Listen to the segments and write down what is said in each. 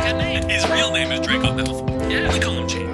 that name. His real name is Draco Malfoy. Yeah. We call him Jane.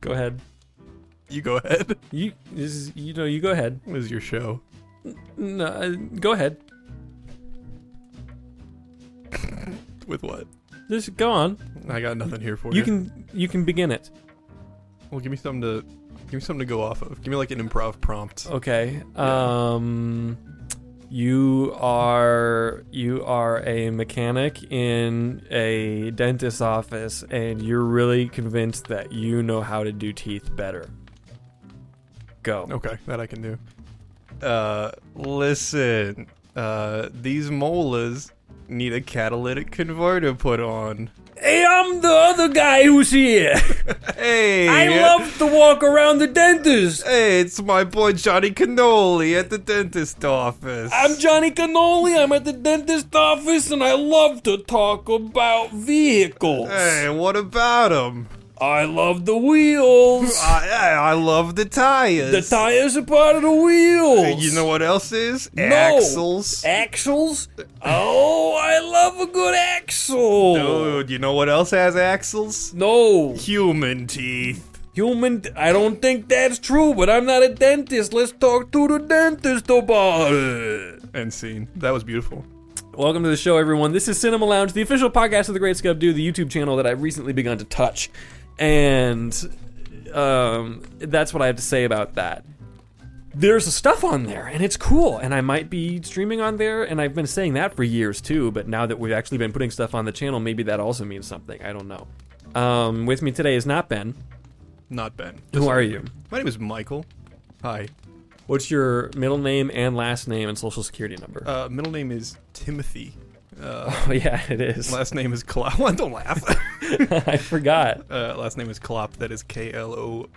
Go ahead. You go ahead. You go ahead. What is your show? No, go ahead. With what? Just go on. I got nothing here for you. You can begin it. Well, give me something to go off of. Give me like an improv prompt. Okay. You are a mechanic in a dentist's office, and you're really convinced that you know how to do teeth better. Go. Okay, that I can do. Listen. These molars need a catalytic converter put on. Hey, I'm the other guy who's here. Hey! I love to walk around the dentist. Hey, it's my boy Johnny Cannoli at the dentist office. I'm Johnny Cannoli. I'm at the dentist office, and I love to talk about vehicles. Hey, what about him? I love the wheels. I love the tires. The tires are part of the wheels. You know what else is? No. Axles. Axles? Oh, I love a good axle. Dude, you know what else has axles? No. Human teeth. I don't think that's true, but I'm not a dentist. Let's talk to the dentist about it. End scene. That was beautiful. Welcome to the show, everyone. This is Cinema Lounge, the official podcast of the Great Scub Do, the YouTube channel that I've recently begun to touch. And that's what I have to say about that. There's stuff on there, and it's cool, and I might be streaming on there, and I've been saying that for years, too, but now that we've actually been putting stuff on the channel, maybe that also means something. I don't know. With me today is not Ben. Not Ben. Who are you? My name is Michael. Hi. What's your middle name and last name and social security number? Middle name is Timothy. Oh, yeah, it is. Last name is Klopp. Don't laugh. I forgot. Last name is Klopp. That is Klopp.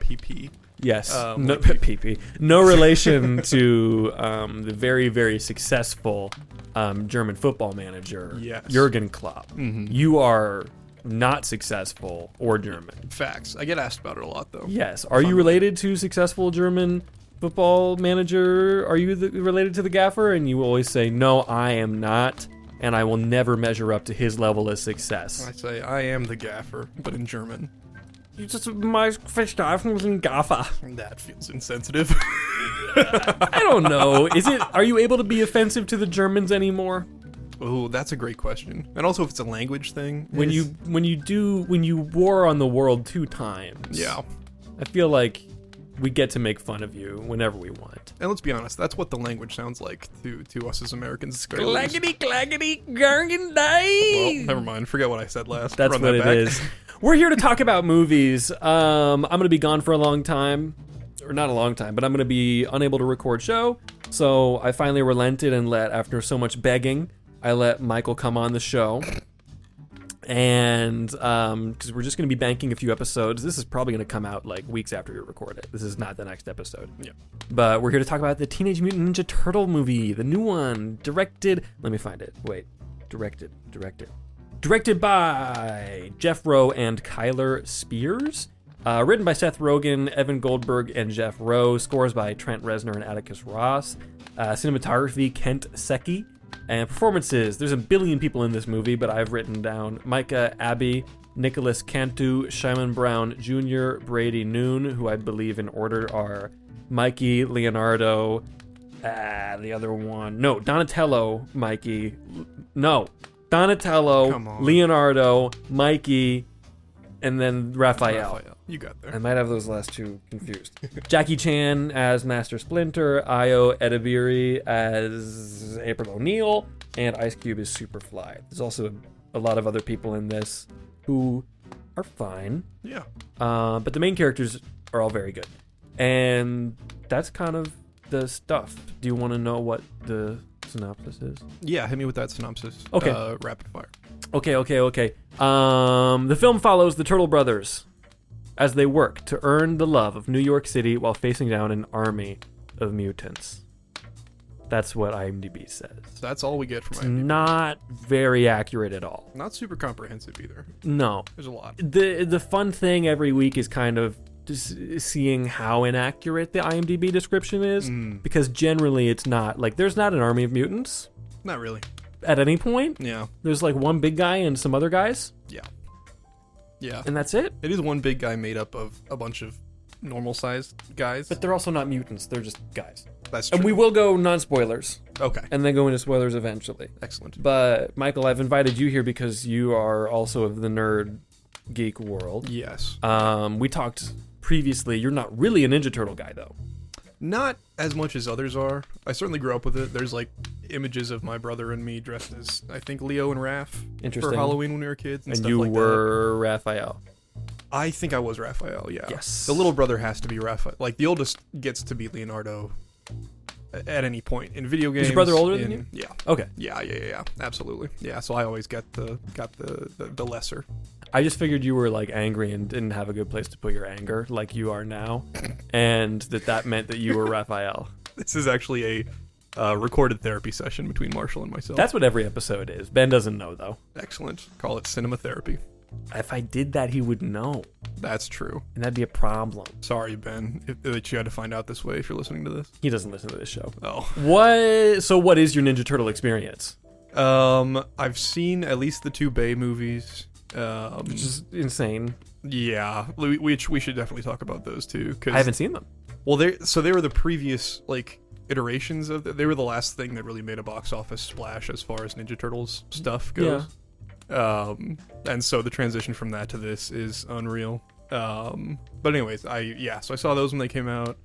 Yes. No, PP. No relation to the very, very successful German football manager, yes. Jurgen Klopp. Mm-hmm. You are not successful or German. Facts. I get asked about it a lot, though. Yes. Are you related to successful German football manager? Are you related to the gaffer? And you always say, no, I am not. And I will never measure up to his level of success. I say, I am the gaffer, but in German. You just my verstanden gaffer. That feels insensitive. I don't know. Are you able to be offensive to the Germans anymore? Oh, that's a great question. And also if it's a language thing. When you war on the world 2 times. Yeah. I feel like we get to make fun of you whenever we want. And let's be honest, that's what the language sounds like to us as Americans. Claggity, claggity, gargan die. Well, never mind. Forget what I said last. That's Run what that it back. is. We're here to talk about movies. I'm going to be gone for a long time. Or not a long time, but I'm going to be unable to record show. So I finally relented and after so much begging, I let Michael come on the show. And because we're just going to be banking a few episodes. This is probably going to come out like weeks after we record it. This is not the next episode. Yeah. But we're here to talk about the Teenage Mutant Ninja Turtle movie, the new one, directed. Let me find it. Wait, directed by Jeff Rowe and Kyler Spears. Written by Seth Rogen, Evan Goldberg, and Jeff Rowe. Scores by Trent Reznor and Atticus Ross. Cinematography, Kent Secchi. And performances, there's a billion people in this movie, but I've written down Micah Abbey, Nicholas Cantu, Shimon Brown Jr., Brady Noon, who I believe in order are Mikey, Leonardo, the other one. No, Donatello, Mikey. No, Donatello, Leonardo, Mikey, and then Raphael. You got there. I might have those last two confused. Jackie Chan as Master Splinter, Ayo Edebiri as April O'Neil, and Ice Cube is Superfly. There's also a lot of other people in this who are fine. Yeah. But the main characters are all very good. And that's kind of the stuff. Do you want to know what the synopsis is? Yeah, hit me with that synopsis. Okay. Rapid fire. Okay. The film follows the Turtle Brothers as they work to earn the love of New York City while facing down an army of mutants. That's what IMDb says. That's all we get from It's IMDb. not very accurate at all. Not super comprehensive either. No. There's a lot. The fun thing every week is kind of just seeing how inaccurate the IMDb description is, because generally it's not. Like, there's not an army of mutants Not really. at any point. Yeah. There's like one big guy and some other guys, Yeah. and that's it. It is one big guy made up of a bunch of normal-sized guys. But they're also not mutants. They're just guys. That's true. And we will go non-spoilers Okay. and then go into spoilers eventually. Excellent. But Michael, I've invited you here because you are also of the nerd geek world. Yes. We talked previously. You're not really a Ninja Turtle guy, though. Not as much as others are. I certainly grew up with it. There's like images of my brother and me dressed as, I think, Leo and Raph Interesting. for Halloween when we were kids and stuff you like that. were Raphael. I think I was Raphael, yeah. Yes. The little brother has to be Raphael. Like, the oldest gets to be Leonardo at any point in video games. Is your brother older than you? Yeah. Okay. Yeah. Absolutely. Yeah, so I always got the lesser. I just figured you were like angry and didn't have a good place to put your anger like you are now, and that meant that you were Raphael. This is actually a recorded therapy session between Marshall and myself. That's what every episode is. Ben doesn't know, though. Excellent. Call it cinema therapy. If I did that, he would know, That's true. and that'd be a problem. Sorry, Ben, that you had to find out this way if you're listening to this. He doesn't listen to this show. Oh. What? So what is your Ninja Turtle experience? I've seen at least the two Bay movies. Which is insane. Yeah, we should definitely talk about those too. Cause, I haven't seen them. Well, they were the previous like iterations of they were the last thing that really made a box office splash as far as Ninja Turtles stuff goes. And so the transition from that to this is unreal. But anyways, so I saw those when they came out.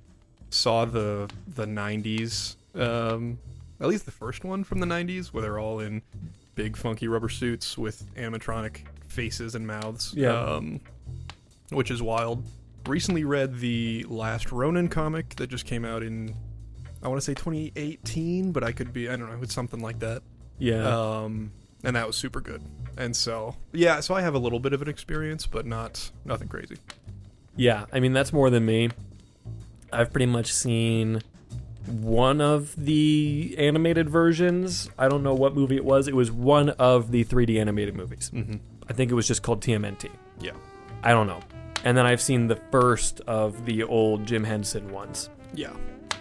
Saw the 90s, at least the first one from the 90s, where they're all in big funky rubber suits with animatronic faces and mouths. Yeah. Which is wild. Recently read the last Ronin comic that just came out in, I want to say 2018, but I don't know, it's something like that. Yeah. And that was super good. And so I have a little bit of an experience, but nothing crazy. Yeah, I mean, that's more than me. I've pretty much seen one of the animated versions. I don't know what movie it was. It was one of the 3D animated movies. Mm-hmm. I think it was just called TMNT. Yeah. I don't know. And then I've seen the first of the old Jim Henson ones. Yeah. So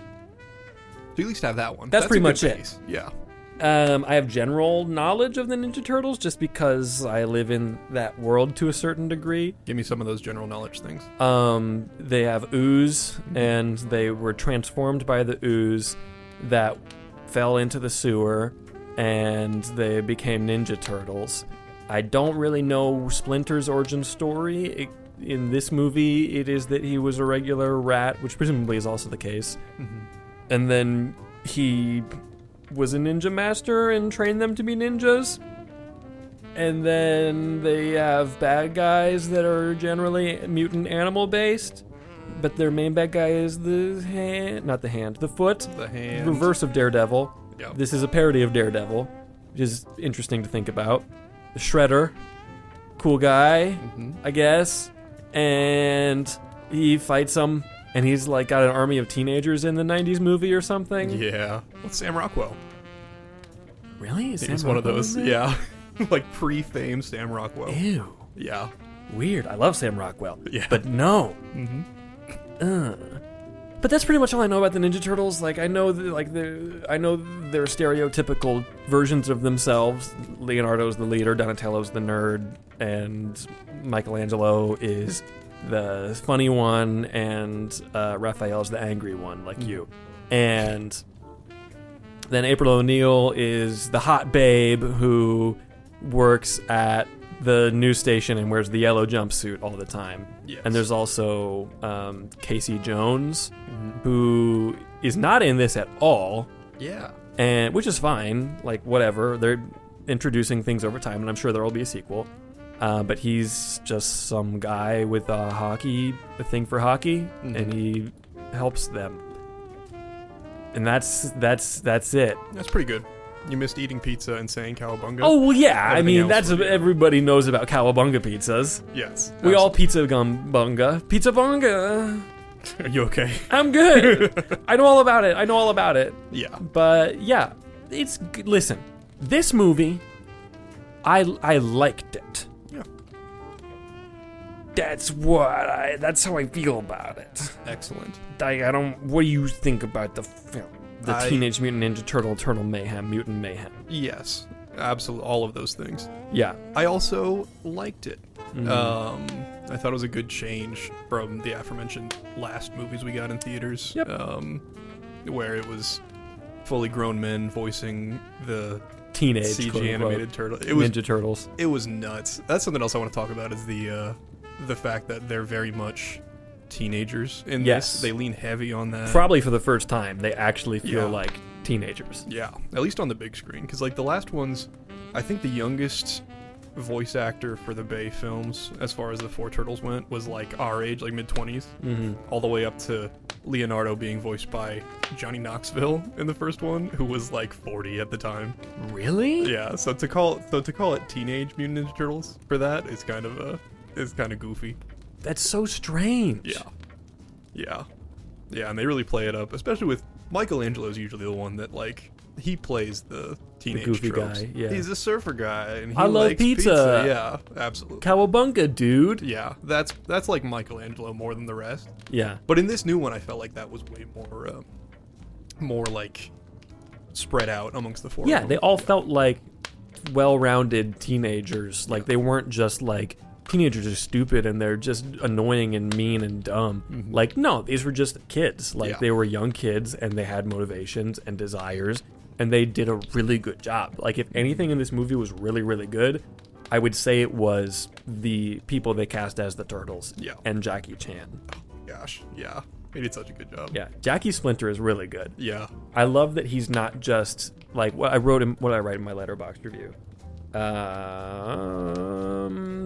you at least have that one. That's pretty a good much it. base. Yeah. I have general knowledge of the Ninja Turtles just because I live in that world to a certain degree. Give me some of those general knowledge things. They have ooze, and they were transformed by the ooze that fell into the sewer, and they became Ninja Turtles. I don't really know Splinter's origin story. In this movie, it is that he was a regular rat, which presumably is also the case. Mm-hmm. And then he was a ninja master and trained them to be ninjas. And then they have bad guys that are generally mutant animal based, but their main bad guy is the foot. The hand. Reverse of Daredevil. Yeah. This is a parody of Daredevil, which is interesting to think about. The Shredder, cool guy, I guess, and he fights them. And he's like got an army of teenagers in the 90s movie or something. Yeah. What's Sam Rockwell? Really? Is He Sam was one of Rockwell those. in there? Yeah. Like pre-fame Sam Rockwell. Ew. Yeah. Weird. I love Sam Rockwell. Yeah. But no. Mm-hmm. But that's pretty much all I know about the Ninja Turtles. Like I know they're stereotypical versions of themselves. Leonardo's the leader, Donatello's the nerd, and Michelangelo is the funny one, and Raphael's the angry one, like you. And then April O'Neil is the hot babe who works at the news station and wears the yellow jumpsuit all the time. Yes. And there's also Casey Jones, who is not in this at all, Yeah. and which is fine. Like whatever, they're introducing things over time, and I'm sure there will be a sequel. But he's just some guy with a thing for hockey, and he helps them. And that's it. That's pretty good. You missed eating pizza and saying cowabunga. Oh, well, yeah. I Everything mean, else that's was what good. everybody knows about cowabunga pizzas. Yes. We all pizza bunga. Pizza bunga. Are you okay? I'm good. I know all about it. Yeah. But yeah, listen, this movie, I liked it. Yeah. That's how I feel about it. Excellent. What do you think about the film? The Teenage Mutant Ninja Turtle Mayhem, Mutant Mayhem. Yes. Absolutely. All of those things. Yeah. I also liked it. Mm-hmm. I thought it was a good change from the aforementioned last movies we got in theaters. Yep. Where it was fully grown men voicing the Teenage CG quote-unquote, animated turtle. It was Ninja Turtles. It was nuts. That's something else I want to talk about is the fact that they're very much teenagers in Yes. this. They lean heavy on that. Probably for the first time, they actually feel Yeah. like teenagers. Yeah, at least on the big screen. Because like the last ones, I think the youngest voice actor for the Bay films, as far as the four turtles went, was like our age, like mid-20s, all the way up to Leonardo being voiced by Johnny Knoxville in the first one, who was like 40 at the time. Really? Yeah, so to call it Teenage Mutant Ninja Turtles for that is kind of goofy. That's so strange. Yeah, and they really play it up, especially with Michelangelo's usually the one that like he plays the teenage goofy tropes. guy, yeah. He's a surfer guy, and he I love likes pizza. Yeah, absolutely. Cowabunga, dude. Yeah, that's like Michelangelo more than the rest. Yeah. But in this new one, I felt like that was way more like spread out amongst the four. Yeah, of them. they all felt like well-rounded teenagers. Like they weren't just like teenagers are stupid and they're just annoying and mean and dumb. Like no, these were just kids. Like they were young kids and they had motivations and desires and they did a really good job. Like if anything in this movie was really, really good, I would say it was the people they cast as the turtles. Yeah. And Jackie Chan. Oh my gosh, yeah, he did such a good job. Yeah, Jackie Splinter is really good. Yeah. I love that he's not just like what I write in my Letterboxd review.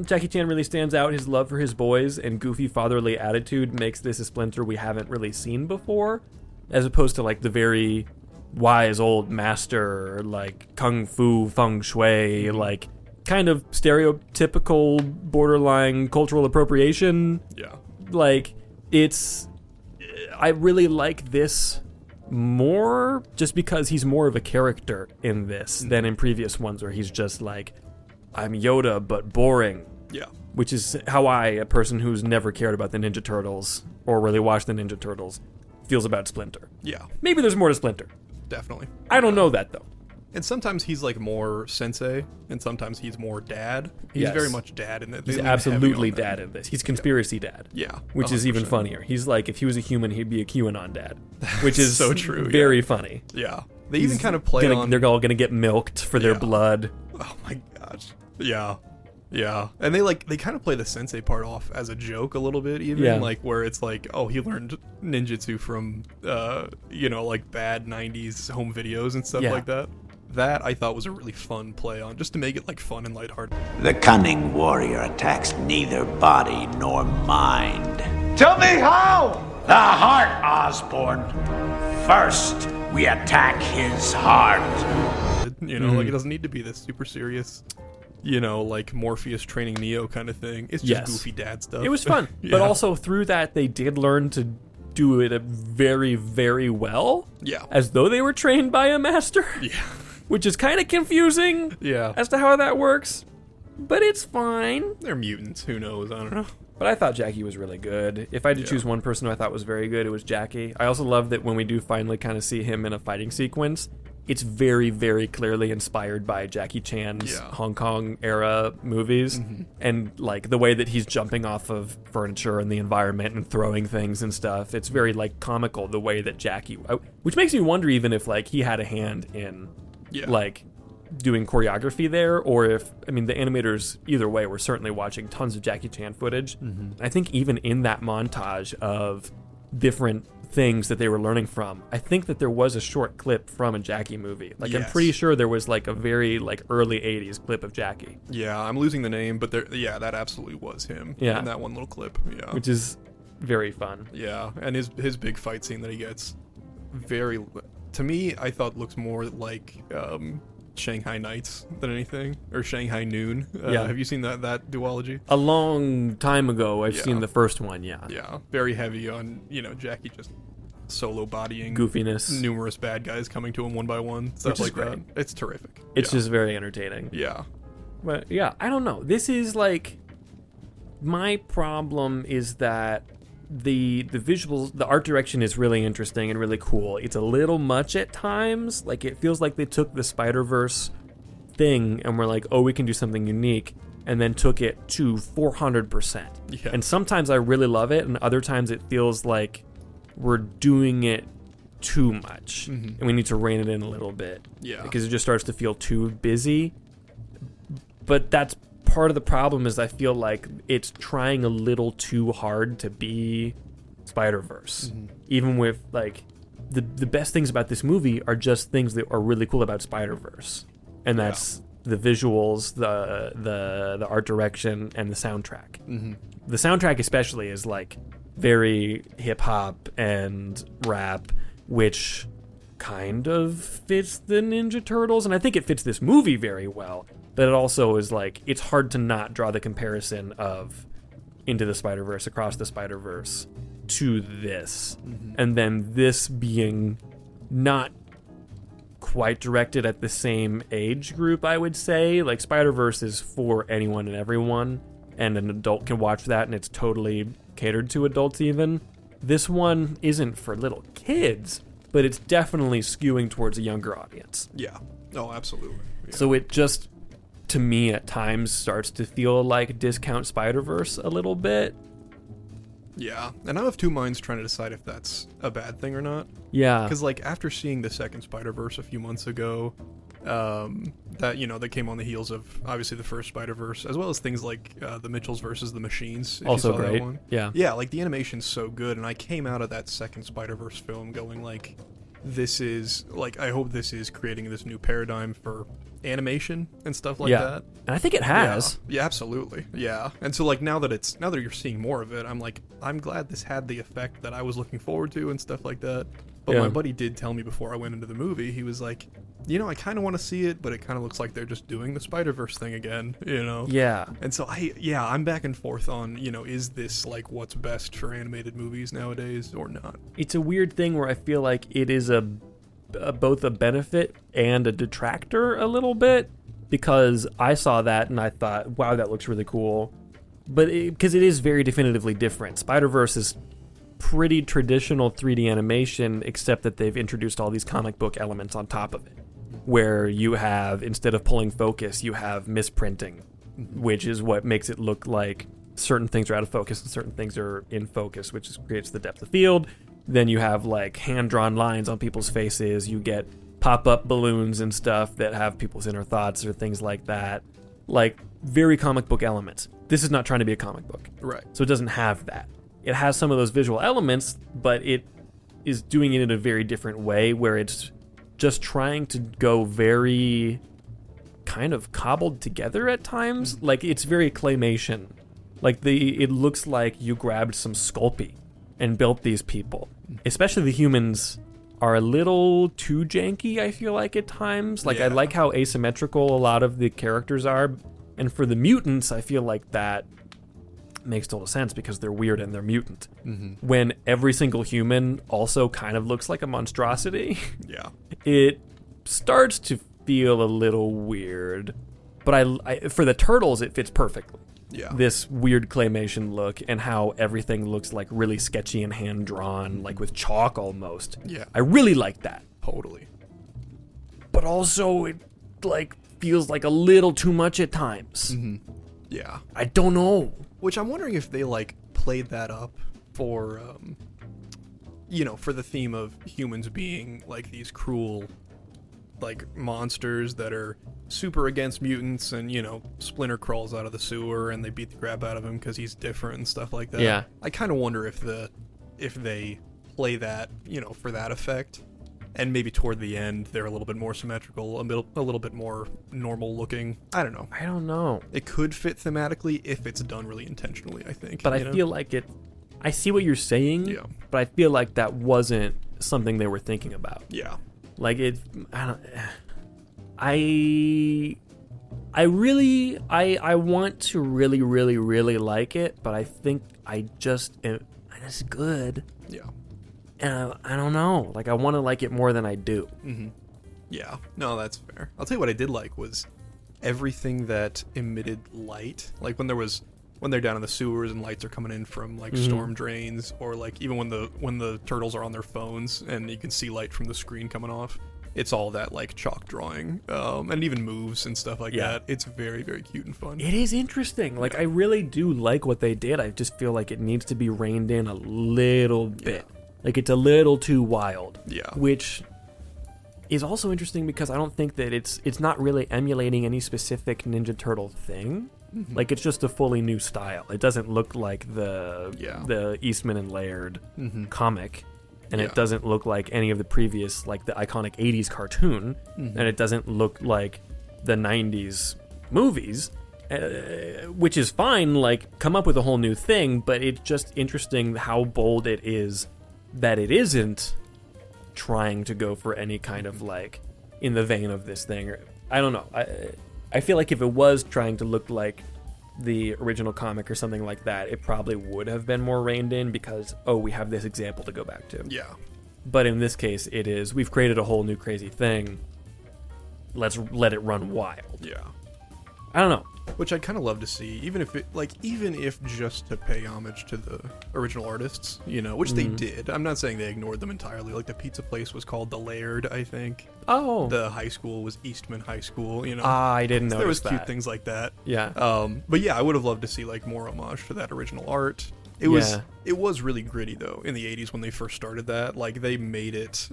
Jackie Chan really stands out. His love for his boys and goofy fatherly attitude makes this a Splinter we haven't really seen before, as opposed to like the very wise old master, like kung fu, feng shui, like kind of stereotypical, borderline cultural appropriation. Yeah. Like I really like this more just because he's more of a character in this than in previous ones where he's just like, I'm Yoda but boring. Yeah. Which is how a person who's never cared about the Ninja Turtles or really watched the Ninja Turtles, feels about Splinter. Yeah. Maybe there's more to Splinter. Definitely. I don't know that though. And sometimes he's like more sensei, and sometimes he's more dad. He's Yes. very much dad in it. He's absolutely dad in this. He's conspiracy dad. Yeah. Which is even 100%. funnier. He's like, if he was a human, he'd be a QAnon dad. Which is so true, very funny. Yeah. They even kind of play on. They're all going to get milked for their Yeah. blood. Oh my gosh. Yeah. Yeah. And they kind of play the sensei part off as a joke a little bit, even. Yeah. Like, where it's like, oh, he learned ninjutsu from, like bad 90s home videos and stuff Yeah. like that. That I thought was a really fun play on, just to make it like fun and lighthearted. The cunning warrior attacks neither body nor mind. Tell me how! The heart, Osborne. First, we attack his heart. Like it doesn't need to be this super serious, like Morpheus training Neo kind of thing. It's just Yes. goofy dad stuff. It was fun. Yeah. But also through that, they did learn to do it very, very well. Yeah. As though they were trained by a master. Yeah. Which is kind of confusing Yeah. as to how that works. But it's fine. They're mutants. Who knows? I don't know. But I thought Jackie was really good. If I had to choose one person who I thought was very good, it was Jackie. I also love that when we do finally kind of see him in a fighting sequence, it's very, very clearly inspired by Jackie Chan's Hong Kong era movies. And like the way that he's jumping off of furniture and the environment and throwing things and stuff. It's very like comical the way that Jackie, which makes me wonder even if like he had a hand in like doing choreography there, or if, the animators either way were certainly watching tons of Jackie Chan footage. I think even in that montage of different things that they were learning from, I think that there was a short clip from a Jackie movie. Like I'm pretty sure there was like a very like early 80s clip of Jackie. Yeah, I'm losing the name, but that absolutely was him. Yeah. In that one little clip. Yeah. Which is very fun. Yeah, and his big fight scene that he gets, very to me, I thought looks more like Shanghai Nights than anything, or Shanghai Noon. Yeah. Have you seen that duology? A long time ago, I've seen the first one, yeah. Yeah, very heavy on, Jackie just solo bodying Goofiness. numerous bad guys coming to him one by one, stuff Which is like that. great. It's terrific. It's just very entertaining. Yeah. But yeah, I don't know. This is like, my problem is that the visuals, the art direction is really interesting and really cool. It's a little much at times. Like, it feels like they took the Spider-Verse thing and were like, oh, we can do something unique, and then took it to 400%. Yeah. And sometimes I really love it, and other times it feels like we're doing it too much, and we need to rein it in a little bit. Yeah. Because it just starts to feel too busy. But that's part of the problem, is I feel like it's trying a little too hard to be Spider-Verse. Even with, like, the best things about this movie are just things that are really cool about Spider-Verse. And that's the visuals, the art direction, and the soundtrack. The soundtrack especially is, like, very hip-hop and rap, which kind of fits the Ninja Turtles, and I think it fits this movie very well. But it also is like, it's hard to not draw the comparison of Into the Spider-Verse, Across the Spider-Verse to this. And then this being not quite directed at the same age group, I would say. Like, Spider-Verse is for anyone and everyone, and an adult can watch that, and it's totally catered to adults even. This one isn't for little kids, but it's definitely skewing towards a younger audience. Yeah. Oh, absolutely. Yeah. So it just, to me, at times starts to feel like discount Spider-Verse a little bit. Yeah, and I'm of two minds trying to decide if that's a bad thing or not. Yeah. Because, like, after seeing the second Spider-Verse a few months ago, that came on the heels of, obviously, the first Spider-Verse, as well as things like the Mitchells versus the Machines. If Also you saw great. That one. Yeah. Yeah, like, the animation's so good, and I came out of that second Spider-Verse film going, like, this is, like, I hope this is creating this new paradigm for animation and stuff like that. And I think it has. Yeah, absolutely. Yeah. And so, like, now that you're seeing more of it, I'm like, I'm glad this had the effect that I was looking forward to and stuff like that. But my buddy did tell me before I went into the movie, he was like, I kind of want to see it, but it kind of looks like they're just doing the Spider-Verse thing again, Yeah. And so I'm back and forth on, is this, like, what's best for animated movies nowadays or not? It's a weird thing where I feel like it is both a benefit and a detractor a little bit, because I saw that and I thought, wow, that looks really cool. But because it is very definitively different. Spider-Verse is pretty traditional 3D animation, except that they've introduced all these comic book elements on top of it, where you have, instead of pulling focus, you have misprinting, which is what makes it look like certain things are out of focus and certain things are in focus, which creates the depth of field. Then you have, like, hand-drawn lines on people's faces. You get pop-up balloons and stuff that have people's inner thoughts or things like that. Like, very comic book elements. This is not trying to be a comic book. Right. So it doesn't have that. It has some of those visual elements, but it is doing it in a very different way, where it's just trying to go very kind of cobbled together at times. Like, it's very claymation. Like, it looks like you grabbed some Sculpey and built these people. Especially the humans are a little too janky, I feel like, at times. Like, I like how asymmetrical a lot of the characters are. And for the mutants, I feel like that makes total sense because they're weird and they're mutant. When every single human also kind of looks like a monstrosity, it starts to feel a little weird. But I for the turtles, it fits perfectly. Yeah. This weird claymation look and how everything looks like really sketchy and hand-drawn, like with chalk almost. Yeah. I really like that. Totally. But also, it, like, feels like a little too much at times. Yeah. I don't know. Which I'm wondering if they, like, played that up for, for the theme of humans being, like, these cruel, like, monsters that are super against mutants, and, Splinter crawls out of the sewer and they beat the crap out of him because he's different and stuff like that. Yeah. I kind of wonder if they play that, for that effect, and maybe toward the end they're a little bit more symmetrical, a little bit more normal looking. I don't know. I don't know. It could fit thematically if it's done really intentionally, I think. But I feel like I see what you're saying, Yeah. but I feel like that wasn't something they were thinking about. Yeah. Like it, I want to really, really, really like it, but I think it's good. Yeah. And I don't know. Like, I want to like it more than I do. Mm-hmm. Yeah. No, that's fair. I'll tell you what I did like was everything that emitted light. Like when they're down in the sewers and lights are coming in from like storm drains, or like even when the turtles are on their phones and you can see light from the screen coming off. It's all that like chalk drawing, and it even moves and stuff like that. It's very, very cute and fun. It is interesting. Like, I really do like what they did. I just feel like it needs to be reined in a little bit. Like, it's a little too wild. Yeah. Which is also interesting because I don't think that it's not really emulating any specific Ninja Turtle thing. Mm-hmm. Like, it's just a fully new style. It doesn't look like the Eastman and Laird comic. And it doesn't look like any of the previous, like the iconic 80s cartoon. And it doesn't look like the 90s movies, which is fine. Like, come up with a whole new thing, but it's just interesting how bold it is that it isn't trying to go for any kind of, like, in the vein of this thing. I don't know. I feel like if it was trying to look like the original comic or something like that, it probably would have been more reined in because, we have this example to go back to. Yeah. But in this case, it is, we've created a whole new crazy thing. Let's let it run wild. Yeah. I don't know. Which I'd kind of love to see, even if just to pay homage to the original artists, which they did. I'm not saying they ignored them entirely. Like, the pizza place was called The Laird, I think. Oh. The high school was Eastman High School, I didn't know. There was cute things like that. Yeah. But yeah, I would have loved to see, like, more homage to that original art. It was really gritty, though, in the 80s when they first started that. Like, they made it,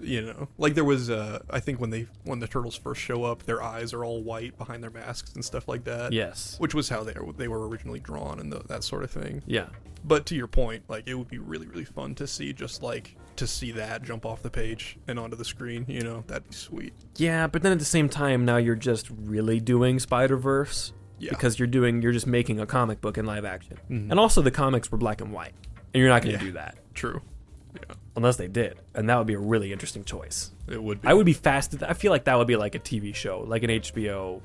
like, there was, I think when the turtles first show up, their eyes are all white behind their masks and stuff like that. Yes. Which was how they were originally drawn and that sort of thing. Yeah. But to your point, like, it would be really, really fun to see that jump off the page and onto the screen, that'd be sweet. Yeah, but then at the same time, now you're just really doing Spider-Verse. Yeah. Because you're just making a comic book in live action. Mm-hmm. And also the comics were black and white. And you're not going to do that. True. Yeah. Unless they did. And that would be a really interesting choice. It would be. I would be fast. I feel like that would be like a TV show, like an HBO,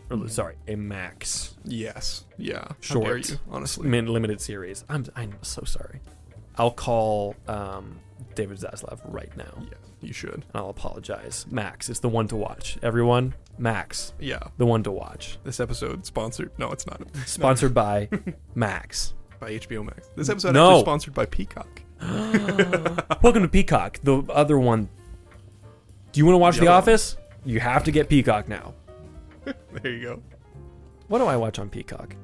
a Max. Yes. Yeah. Short. How dare you, honestly. Limited series. I'm so sorry. I'll call David Zaslav right now. Yeah, you should. And I'll apologize. Max, it's the one to watch. Everyone, Max. Yeah. The one to watch. This episode sponsored. No, it's not. Sponsored by Max. By HBO Max. This episode actually sponsored by Peacock. Welcome to Peacock. The other one. Do you want to watch The Office? You have to get Peacock now. There you go. What do I watch on Peacock?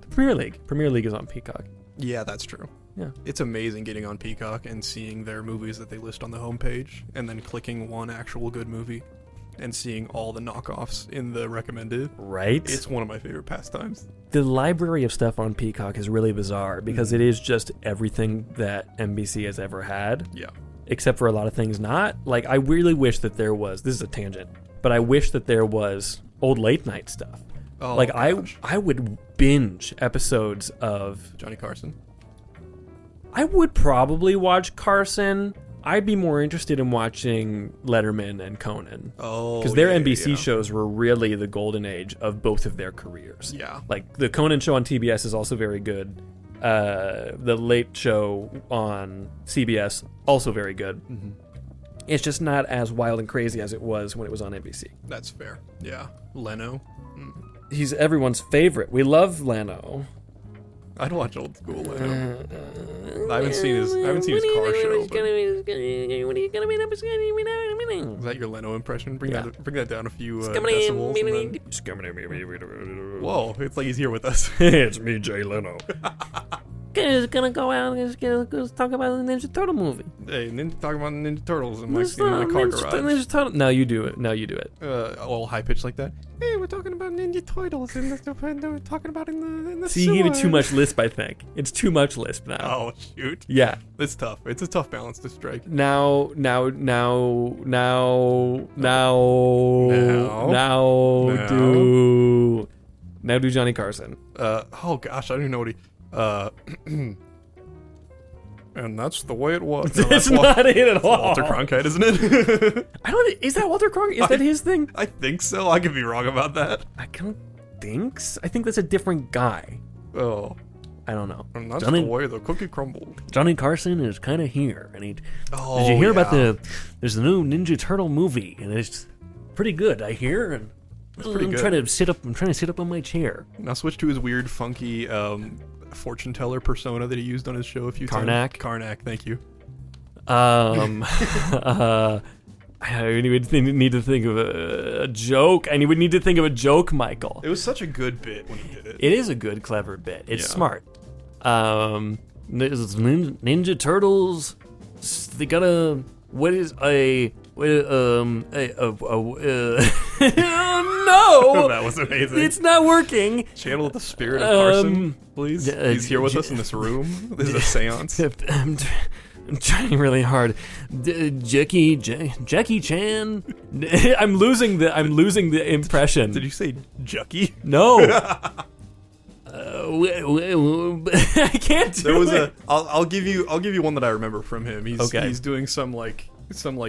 The Premier League. Premier League is on Peacock. Yeah, that's true. Yeah. It's amazing getting on Peacock and seeing their movies that they list on the homepage and then clicking one actual good movie and seeing all the knockoffs in the recommended. Right? It's one of my favorite pastimes. The library of stuff on Peacock is really bizarre because it is just everything that NBC has ever had. Yeah. Except for a lot of things not. Like, I really wish that there was, this is a tangent, but I wish that there was old late night stuff. Oh, like, gosh. I would binge episodes of Johnny Carson. I would probably watch Carson. I'd be more interested in watching Letterman and Conan. Oh, because their NBC shows were really the golden age of both of their careers. Yeah. Like, the Conan show on TBS is also very good. The Late Show on CBS, also very good. Mm-hmm. It's just not as wild and crazy as it was when it was on NBC. That's fair. Yeah. Leno. He's everyone's favorite. We love Leno. I don't watch old school Leno. I haven't seen his car show. But... Is that your Leno impression? Bring that down a few decibels. Whoa, it's like he's here with us. It's me, Jay Leno. He's gonna go out and gonna talk about the Ninja Turtle movie. Hey, talk about Ninja Turtles in my car garage. No, you do it. All high pitched like that. Hey, we're talking about Ninja Turtles and we're talking about in the See, you gave it too much lisp, I think. It's too much lisp now. Oh, shoot. Yeah. It's tough. It's a tough balance to strike. Now do Johnny Carson. Oh gosh, I don't even know what he And that's the way it was. It's not it at all. Walter Cronkite, isn't it? I don't. Is that Walter Cronkite? Is that his thing? I think so. I could be wrong about that. I don't think so. I think that's a different guy. Oh. I don't know. And that's the way the cookie crumbled. Johnny Carson is kind of here, and did Oh, you hear about there's the new Ninja Turtle movie, and it's pretty good, I hear, and pretty I'm good. trying to sit up on my chair. Now switch to his weird, funky fortune teller persona that he used on his show a few times. Karnak, thank you. I would need to think of a joke. I would need to think of a joke, Michael. It was such a good bit when he did it. It is a good, clever bit. It's smart. Ninja Turtles. They gotta. What is a? Oh no! That was amazing. It's not working. Channel the spirit of Carson, please. He's here with us in this room. This is a seance. I'm trying really hard. Jackie Chan. I'm losing the impression. Did you say Jucky? No. I can't do There was it. I'll give you one that I remember from him. Okay. He's doing some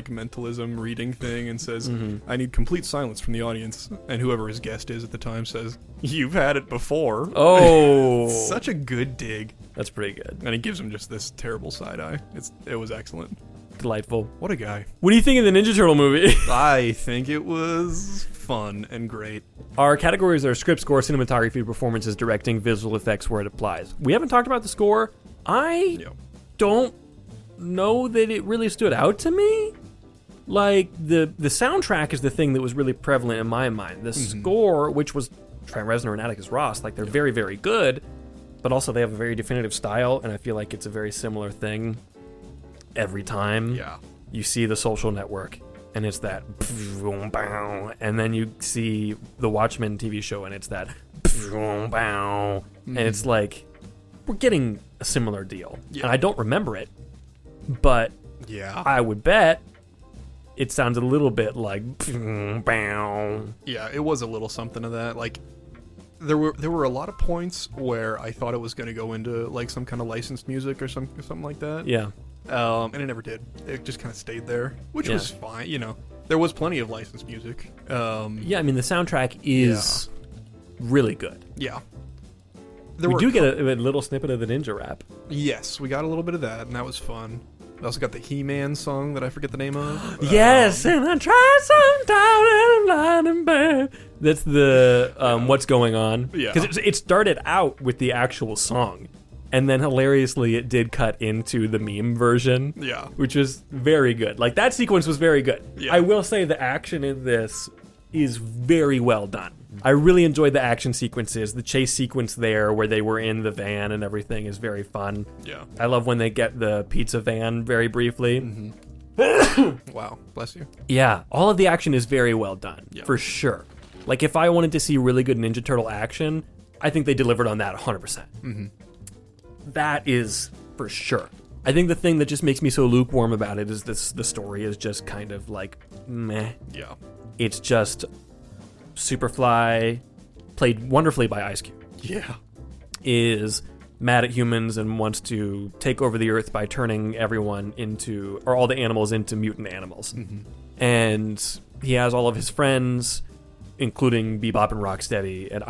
mentalism reading thing and says, Mm-hmm. I need complete silence from the audience. And whoever his guest is at the time says, you've had it before. Oh. Such a good dig. That's pretty good. And he gives him just this terrible side eye. It was excellent. Delightful. What a guy. What do you think of the Ninja Turtle movie? I think it was fun and great. Our categories are script, score, cinematography, performances, directing, visual effects where it applies. We haven't talked about the score. I don't know that it really stood out to me. Like, the soundtrack is the thing that was really prevalent in my mind. The score, which was Trent Reznor and Atticus Ross, like, they're very, very good, but also they have a very definitive style, and I feel like it's a very similar thing every time. Yeah. You see The Social Network, and it's that, and then you see the Watchmen TV show, and it's that, and it's like, we're getting a similar deal. Yeah. And I don't remember it, but Yeah. I would bet it sounds a little bit like, Yeah, it was a little something of that. Like, there were a lot of points where I thought it was going to go into like some kind of licensed music or something like that. yeah. And it never did. It just kind of stayed there, which was fine. You know, there was plenty of licensed music. Yeah, I mean, the soundtrack is really good. Yeah. We do get a little snippet of the ninja rap. Yes, we got a little bit of that, and that was fun. We also got the He-Man song that I forget the name of. Yes, and I try sometime and I'm lying in bed. That's the What's Going On. Yeah. Because it started out with the actual song, and then hilariously it did cut into the meme version. Yeah. Which was very good. Like, that sequence was very good. Yeah. I will say the action in this is very well done. I really enjoyed the action sequences. The chase sequence there where they were in the van and everything is very fun. Yeah. I love when they get the pizza van very briefly. Wow, bless you. Yeah, all of the action is very well done, Yeah. for sure. Like, if I wanted to see really good Ninja Turtle action, I think they delivered on that 100%. That is for sure. I think the thing that just makes me so lukewarm about it is the story is just kind of like, meh. Yeah. It's just Superfly, played wonderfully by Ice Cube, Yeah. is mad at humans and wants to take over the earth by turning everyone into, or all the animals into mutant animals. And he has all of his friends, including Bebop and Rocksteady, and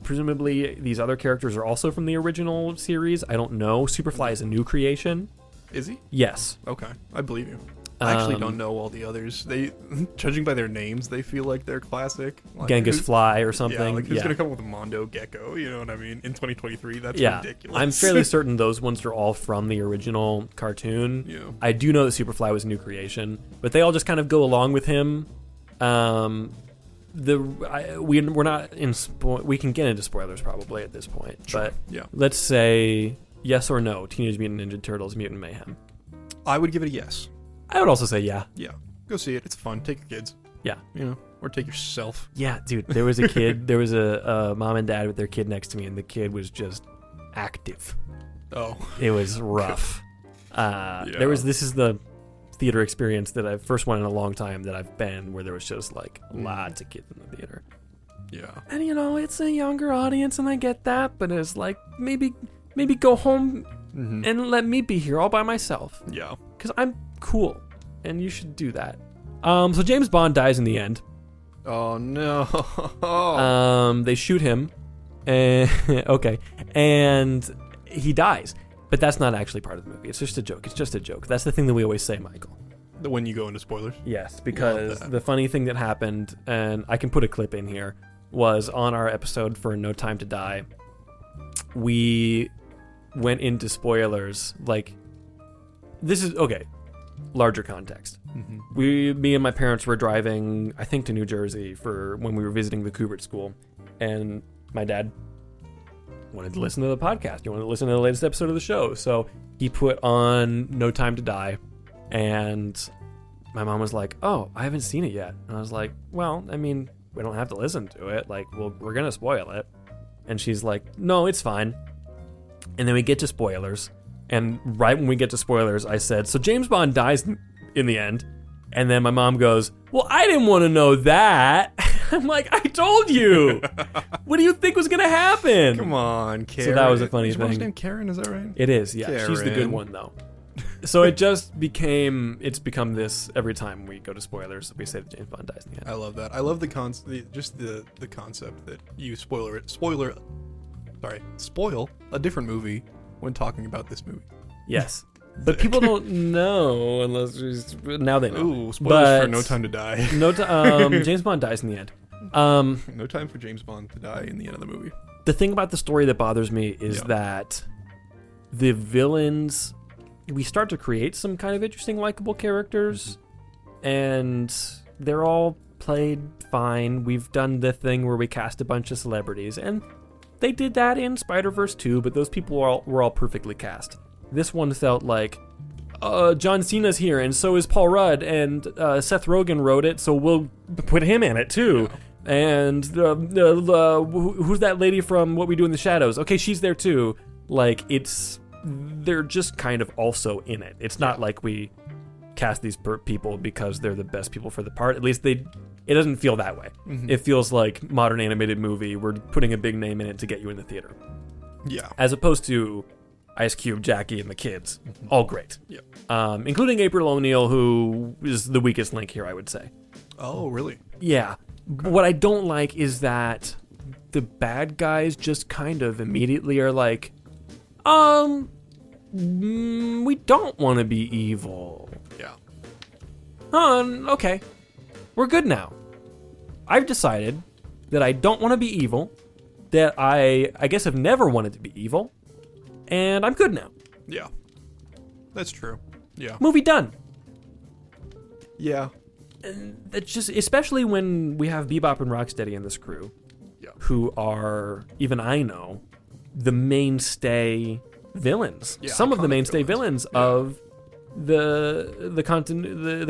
presumably these other characters are also from the original series. I don't know. Superfly is a new creation. Is he? Yes. Okay, I believe you. I actually don't know all the others. They, judging by their names, they feel like they're classic. Like, Genghis Fly or something. Yeah, like who's gonna come up with Mondo Gecko? You know what I mean? In 2023, that's ridiculous. I'm fairly certain those ones are all from the original cartoon. Yeah. I do know that Superfly was a new creation, but they all just kind of go along with him. We're not in. We can get into spoilers probably at this point, but Yeah. let's say yes or no. Teenage Mutant Ninja Turtles: Mutant Mayhem. I would give it a yes. I would also say yeah. Yeah, go see it. It's fun. Take your kids. Yeah. You know, or take yourself. Yeah, dude. There was a kid. There was a mom and dad with their kid next to me, and the kid was just active. Oh. It was rough. This is the theater experience that I've first one in a long time that I've been where there was just like lots of kids in the theater. Yeah. And you know, it's a younger audience and I get that, but it's like maybe go home and let me be here all by myself. Yeah. Because I'm cool, and you should do that. So James Bond dies in the end. Oh no. They shoot him, and okay, and he dies. But that's not actually part of the movie. It's just a joke. It's just a joke. That's the thing that we always say, Michael. When you go into spoilers? Yes, because the funny thing that happened, and I can put a clip in here, was on our episode for No Time to Die, we went into spoilers. Like, this is, okay, larger context. Me and my parents were driving, I think, to New Jersey for when we were visiting the Kubert School, and my dad wanted to listen to the podcast. He wanted to listen to the latest episode of the show, so he put on No Time to Die, and my mom was like, "Oh, I haven't seen it yet," and I was like, "Well, I mean, we don't have to listen to it. Like, we're gonna spoil it," and she's like, "No, it's fine." And then we get to spoilers, and right when we get to spoilers, I said, "So James Bond dies in the end," and then my mom goes, "Well, I didn't want to know that." I'm like, I told you. What do you think was gonna happen? Come on, Karen. So that was a funny Is your mom's thing. name Karen? Is that right? It is, yeah. She's the good Karen. one, though. So it's become this every time we go to spoilers. We say that James Bond dies in the end. I love that. I love the concept that you spoil a different movie when talking about this movie. Yes, but people don't know unless now they know. Ooh, spoilers But for No Time to Die. James Bond dies in the end. No time for James Bond to die in the end of the movie. The thing about the story that bothers me is that the villains, we start to create some kind of interesting, likable characters, and they're all played fine. We've done the thing where we cast a bunch of celebrities, and they did that in Spider-Verse 2, but those people were all perfectly cast. This one felt like, John Cena's here, and so is Paul Rudd, and Seth Rogen wrote it, so we'll put him in it too. Yeah. And who's that lady from What We Do in the Shadows? Okay, she's there too. Like, they're just kind of also in it. It's not like we cast these people because they're the best people for the part. At least it doesn't feel that way. It feels like modern animated movie. We're putting a big name in it to get you in the theater. Yeah. As opposed to Ice Cube, Jackie, and the kids. All great. Yeah. Including April O'Neil, who is the weakest link here, I would say. Oh, really? Yeah. Okay. What I don't like is that the bad guys just kind of immediately are like, we don't want to be evil. Yeah. Okay. We're good now. I've decided that I don't want to be evil, that I guess have never wanted to be evil, and I'm good now. Yeah. That's true. Yeah. Movie done. Yeah. And that's just, especially when we have Bebop and Rocksteady in this crew, who are, even I know, the mainstay villains. Yeah, some of the mainstay villains of the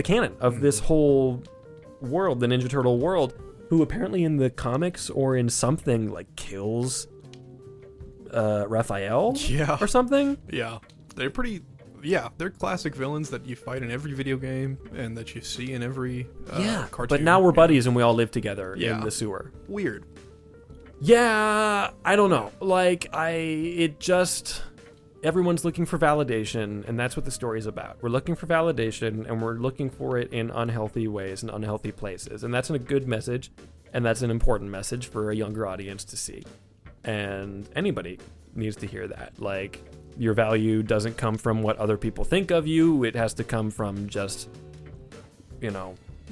canon of this whole world, the Ninja Turtle world, who apparently in the comics or in something like kills Raphael or something. Yeah. They're pretty... Yeah, they're classic villains that you fight in every video game and that you see in every cartoon. But now we're buddies and we all live together in the sewer. Weird. Yeah, I don't know. Like, everyone's looking for validation, and that's what the story's about. We're looking for validation, and we're looking for it in unhealthy ways and unhealthy places. And that's a good message, and that's an important message for a younger audience to see. And anybody needs to hear that. Like, your value doesn't come from what other people think of you. It has to come from just,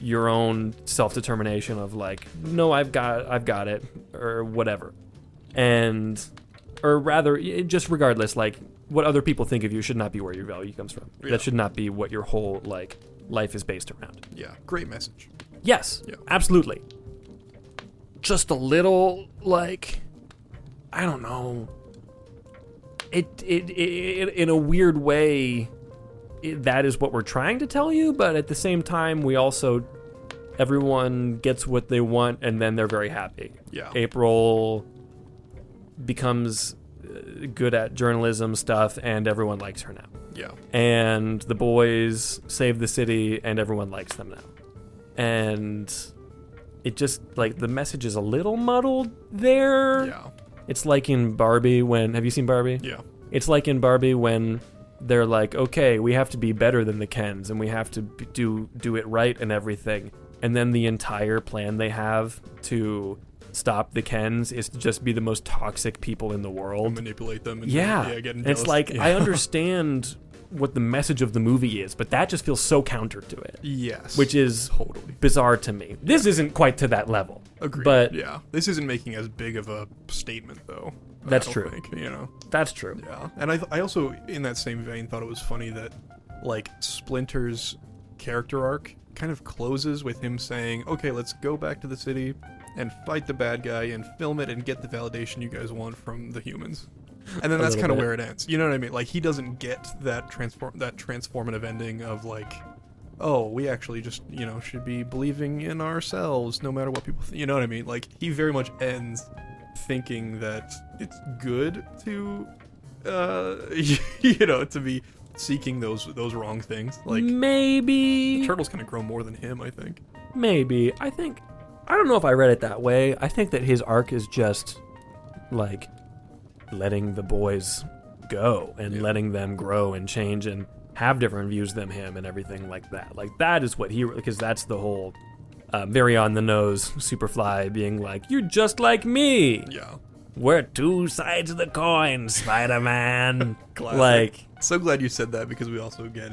your own self-determination of like, no, I've got it, or whatever. Or rather, just regardless, like, what other people think of you should not be where your value comes from. Yeah. That should not be what your whole, like, life is based around. Yeah, great message. Yes, absolutely. Just a little, like, I don't know. It in a weird way, that is what we're trying to tell you, but at the same time, everyone gets what they want, and then they're very happy. Yeah. April becomes good at journalism stuff, and everyone likes her now. Yeah. And the boys save the city, and everyone likes them now. And it just, like, the message is a little muddled there. Yeah. It's like in Barbie have you seen Barbie? Yeah. It's like in Barbie when they're like, okay, we have to be better than the Kens and we have to do it right and everything. And then the entire plan they have to stop the Kens is to just be the most toxic people in the world. Manipulate them. And yeah. Get jealous. It's like, I understand what the message of the movie is, but that just feels so counter to it. Yes. Which is totally bizarre to me. This isn't quite to that level. Agreed. But yeah, this isn't making as big of a statement, though. That's I true. don't think, you know. That's true. Yeah, and I also, in that same vein, thought it was funny that, like, Splinter's character arc kind of closes with him saying, okay, let's go back to the city and fight the bad guy and film it and get the validation you guys want from the humans. And then that's kind of where it ends. You know what I mean? Like, he doesn't get that transformative ending of, like, oh, we actually just, you know, should be believing in ourselves no matter what people think. You know what I mean? Like, he very much ends thinking that it's good to, you know, to be seeking those wrong things. Like, maybe the turtles kind of grow more than him, I think. Maybe. I don't know if I read it that way. I think that his arc is just, like, letting the boys go and letting them grow and change and have different views than him and everything like that. Like, that is what because that's the whole very on the nose Superfly being like, you're just like me. Yeah. We're two sides of the coin, Spider-Man. Classic. Like, so glad you said that, because we also get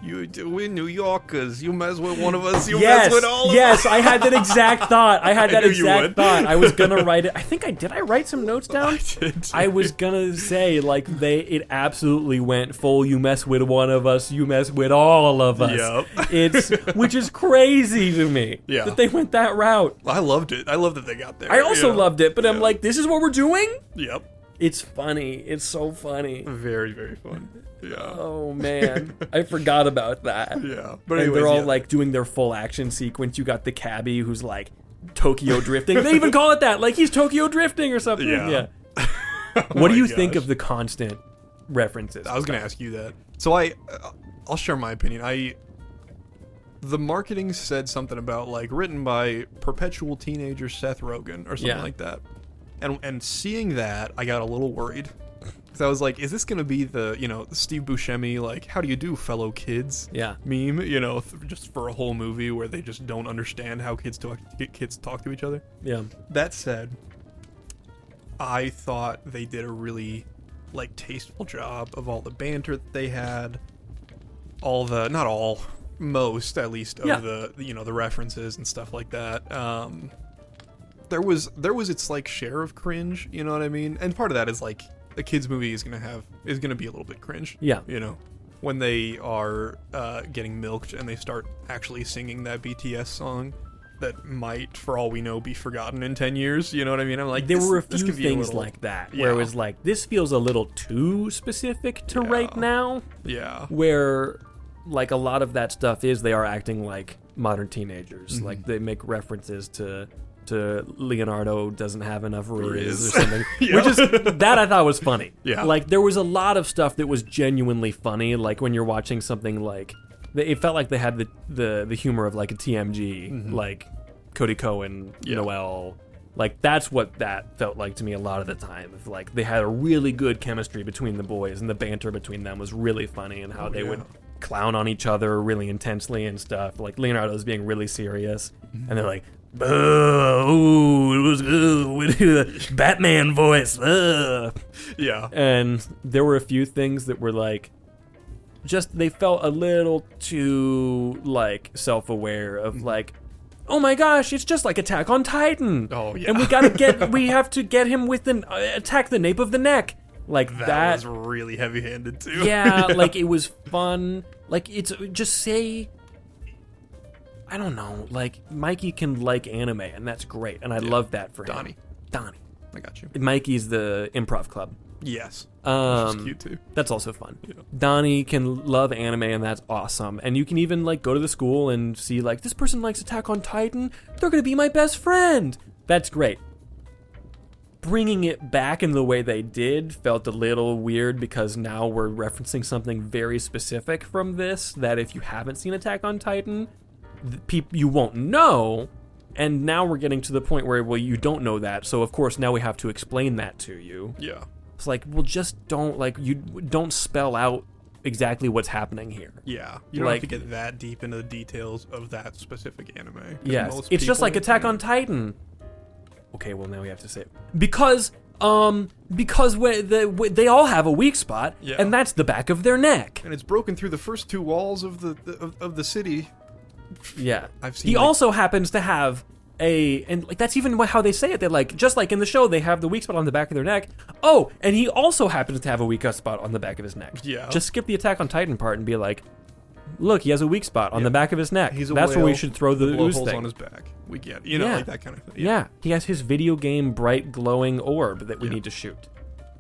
we're New Yorkers. You mess with one of us, you mess with all of us. Yes, I had that exact thought. I had that knew you exact would. thought. I was gonna write it. I think did I write some notes down? I did. I was gonna say, like, it absolutely went full, you mess with one of us, you mess with all of us. Yep. Which is crazy to me. Yeah. That they went that route. I loved it. I love that they got there. I also loved it, but I'm like, this is what we're doing? Yep. It's funny. It's so funny. Very, very fun. Yeah. Oh, man. I forgot about that. Yeah. But anyways, they're all like doing their full action sequence. You got the cabbie who's like Tokyo drifting. They even call it that. Like, he's Tokyo drifting or something. Yeah. What do you think of the constant references? I was going to ask you that. So I'll share my opinion. The marketing said something about, like, written by perpetual teenager Seth Rogen or something like that. And seeing that, I got a little worried. So I was like, is this going to be the, you know, Steve Buscemi, like, how do you do, fellow kids? Yeah. Meme, you know, just for a whole movie where they just don't understand how kids talk to each other. Yeah. That said, I thought they did a really, like, tasteful job of all the banter that they had. Most, at least, of the, you know, the references and stuff like that. There was its, like, share of cringe, you know what I mean? And part of that is, like, a kid's movie is gonna be a little bit cringe. Yeah. You know, when they are getting milked and they start actually singing that BTS song that might, for all we know, be forgotten in 10 years. You know what I mean? I'm like, there were a few things like that where it was like, this feels a little too specific to right now. Yeah. Where, like, a lot of that stuff they are acting like modern teenagers. Mm-hmm. Like, they make references to Leonardo doesn't have enough riz or something. Which is, that I thought was funny. Yeah. Like, there was a lot of stuff that was genuinely funny. Like, when you're watching something like, it felt like they had the humor of, like, a TMG, like Cody Cohen, Noel. Like, that's what that felt like to me a lot of the time. If, like, they had a really good chemistry between the boys, and the banter between them was really funny, and how they would clown on each other really intensely and stuff. Like, Leonardo's being really serious, and they're like, ooh, it was the Batman voice. Yeah. And there were a few things that were like, just, they felt a little too, like, self-aware of, like, oh my gosh, it's just like Attack on Titan. Oh, yeah. And we have to get him with an attack the nape of the neck. Like, that was really heavy-handed too. Yeah, like, it was fun. Like, it's just say, I don't know, like, Mikey can like anime, and that's great, and I love that for him. Donnie. I got you. Mikey's the improv club. Yes. Which is cute too. That's also fun. Yeah. Donnie can love anime, and that's awesome. And you can even, like, go to the school and see, like, this person likes Attack on Titan. They're going to be my best friend. That's great. Bringing it back in the way they did felt a little weird, because now we're referencing something very specific from this that if you haven't seen Attack on Titan, you won't know. And now we're getting to the point where, well, you don't know that. So, of course, now we have to explain that to you. Yeah. It's like, well, just don't spell out exactly what's happening here. Yeah, you don't have to get that deep into the details of that specific anime. Yes, it's just like Attack on Titan. Okay, well now we have to say it. Because they all have a weak spot, and that's the back of their neck. And it's broken through the first 2 walls of the city. Yeah, I've seen. He also happens to have and that's even how they say it. They're like, just like in the show, they have the weak spot on the back of their neck. Oh, and he also happens to have a weak spot on the back of his neck. Yeah. Just skip the Attack on Titan part and be like, look, he has a weak spot on the back of his neck. He's a That's whale, where we should throw the ooze holes thing on his back. We get, like that kind of thing. Yeah. He has his video game bright glowing orb that we need to shoot.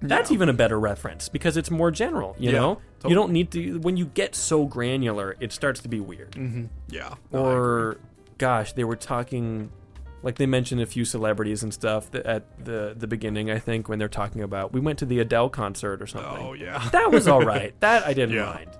That's even a better reference because it's more general, you know? Totally. You don't need to, when you get so granular, it starts to be weird. Mm-hmm. Yeah. Or, gosh, they were talking, like they mentioned a few celebrities and stuff at the beginning, I think, when they're talking about, we went to the Adele concert or something. Oh, yeah. That was all right. That I didn't mind.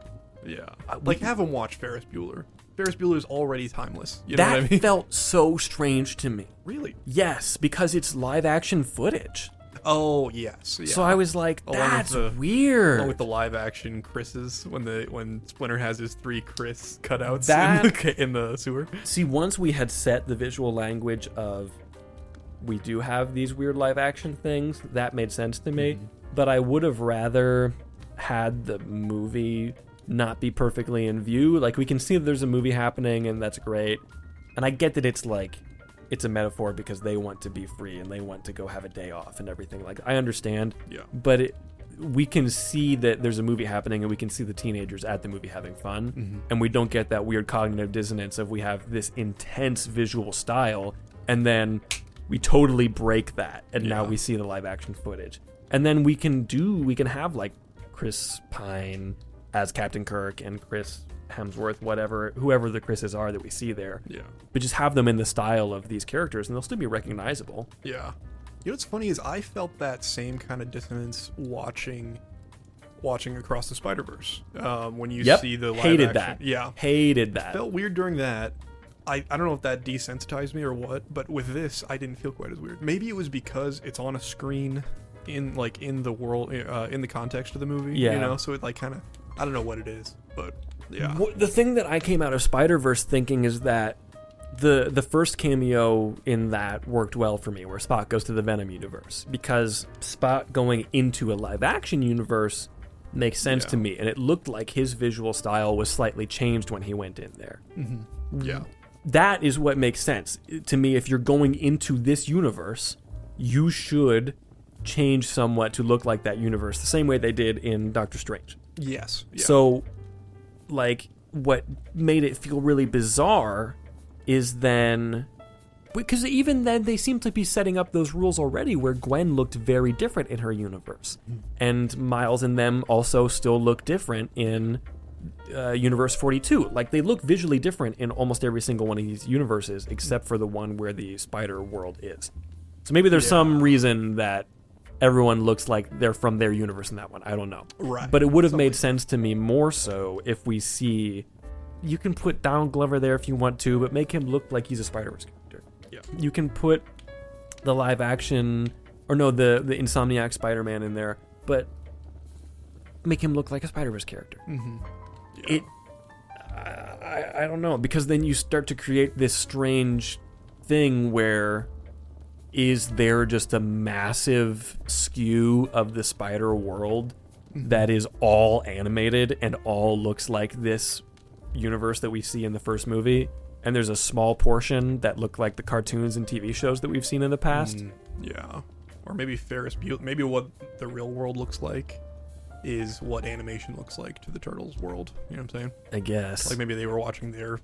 Yeah. Like, have him watch Ferris Bueller. Ferris Bueller is already timeless. You know what I mean? That felt so strange to me. Really? Yes, because it's live action footage. Oh, yes. Yeah. So I was like, that's weird. Along with the live action Chris's, when Splinter has his 3 Chris cutouts in the sewer. See, once we had set the visual language of we do have these weird live action things, that made sense to me. Mm-hmm. But I would have rather had the movie not be perfectly in view. Like, we can see that there's a movie happening, and that's great. And I get that it's a metaphor because they want to be free and they want to go have a day off and everything. Like, I understand. Yeah. But we can see that there's a movie happening and we can see the teenagers at the movie having fun. Mm-hmm. And we don't get that weird cognitive dissonance of we have this intense visual style and then we totally break that. And now we see the live action footage. And then we can have like Chris Pine as Captain Kirk and Chris Hemsworth, whoever the Chris's are that we see there. Yeah. But just have them in the style of these characters and they'll still be recognizable. Yeah. You know what's funny is I felt that same kind of dissonance watching Across the Spider-Verse. When you see the live hated action. That. Yeah. Hated that. Felt weird during that. I don't know if that desensitized me or what, but with this I didn't feel quite as weird. Maybe it was because it's on a screen in the world in the context of the movie. Yeah. You know, so it like kind of, I don't know what it is, but yeah. The thing that I came out of Spider-Verse thinking is that the first cameo in that worked well for me, where Spock goes to the Venom universe, because Spock going into a live-action universe makes sense to me, and it looked like his visual style was slightly changed when he went in there. Mm-hmm. Yeah. That is what makes sense to me. If you're going into this universe, you should change somewhat to look like that universe, the same way they did in Doctor Strange. Yes. Yeah. So, like, what made it feel really bizarre is then, because even then they seem to be setting up those rules already where Gwen looked very different in her universe. And Miles and them also still look different in Universe 42. Like, they look visually different in almost every single one of these universes except for the one where the spider world is. So maybe there's some reason that everyone looks like they're from their universe in that one. I don't know. Right. But it would have made sense to me more so if we see... You can put Donald Glover there if you want to, but make him look like he's a Spider-Verse character. Yeah. You can put the live action... Or no, the Insomniac Spider-Man in there, but make him look like a Spider-Verse character. Mm-hmm. Yeah. I don't know, because then you start to create this strange thing where... Is there just a massive skew of the spider world that is all animated and all looks like this universe that we see in the first movie? And there's a small portion that look like the cartoons and TV shows that we've seen in the past? Yeah. Or maybe Ferris Bueller. Maybe what the real world looks like is what animation looks like to the Turtles world. You know what I'm saying? I guess. Like maybe they were watching their...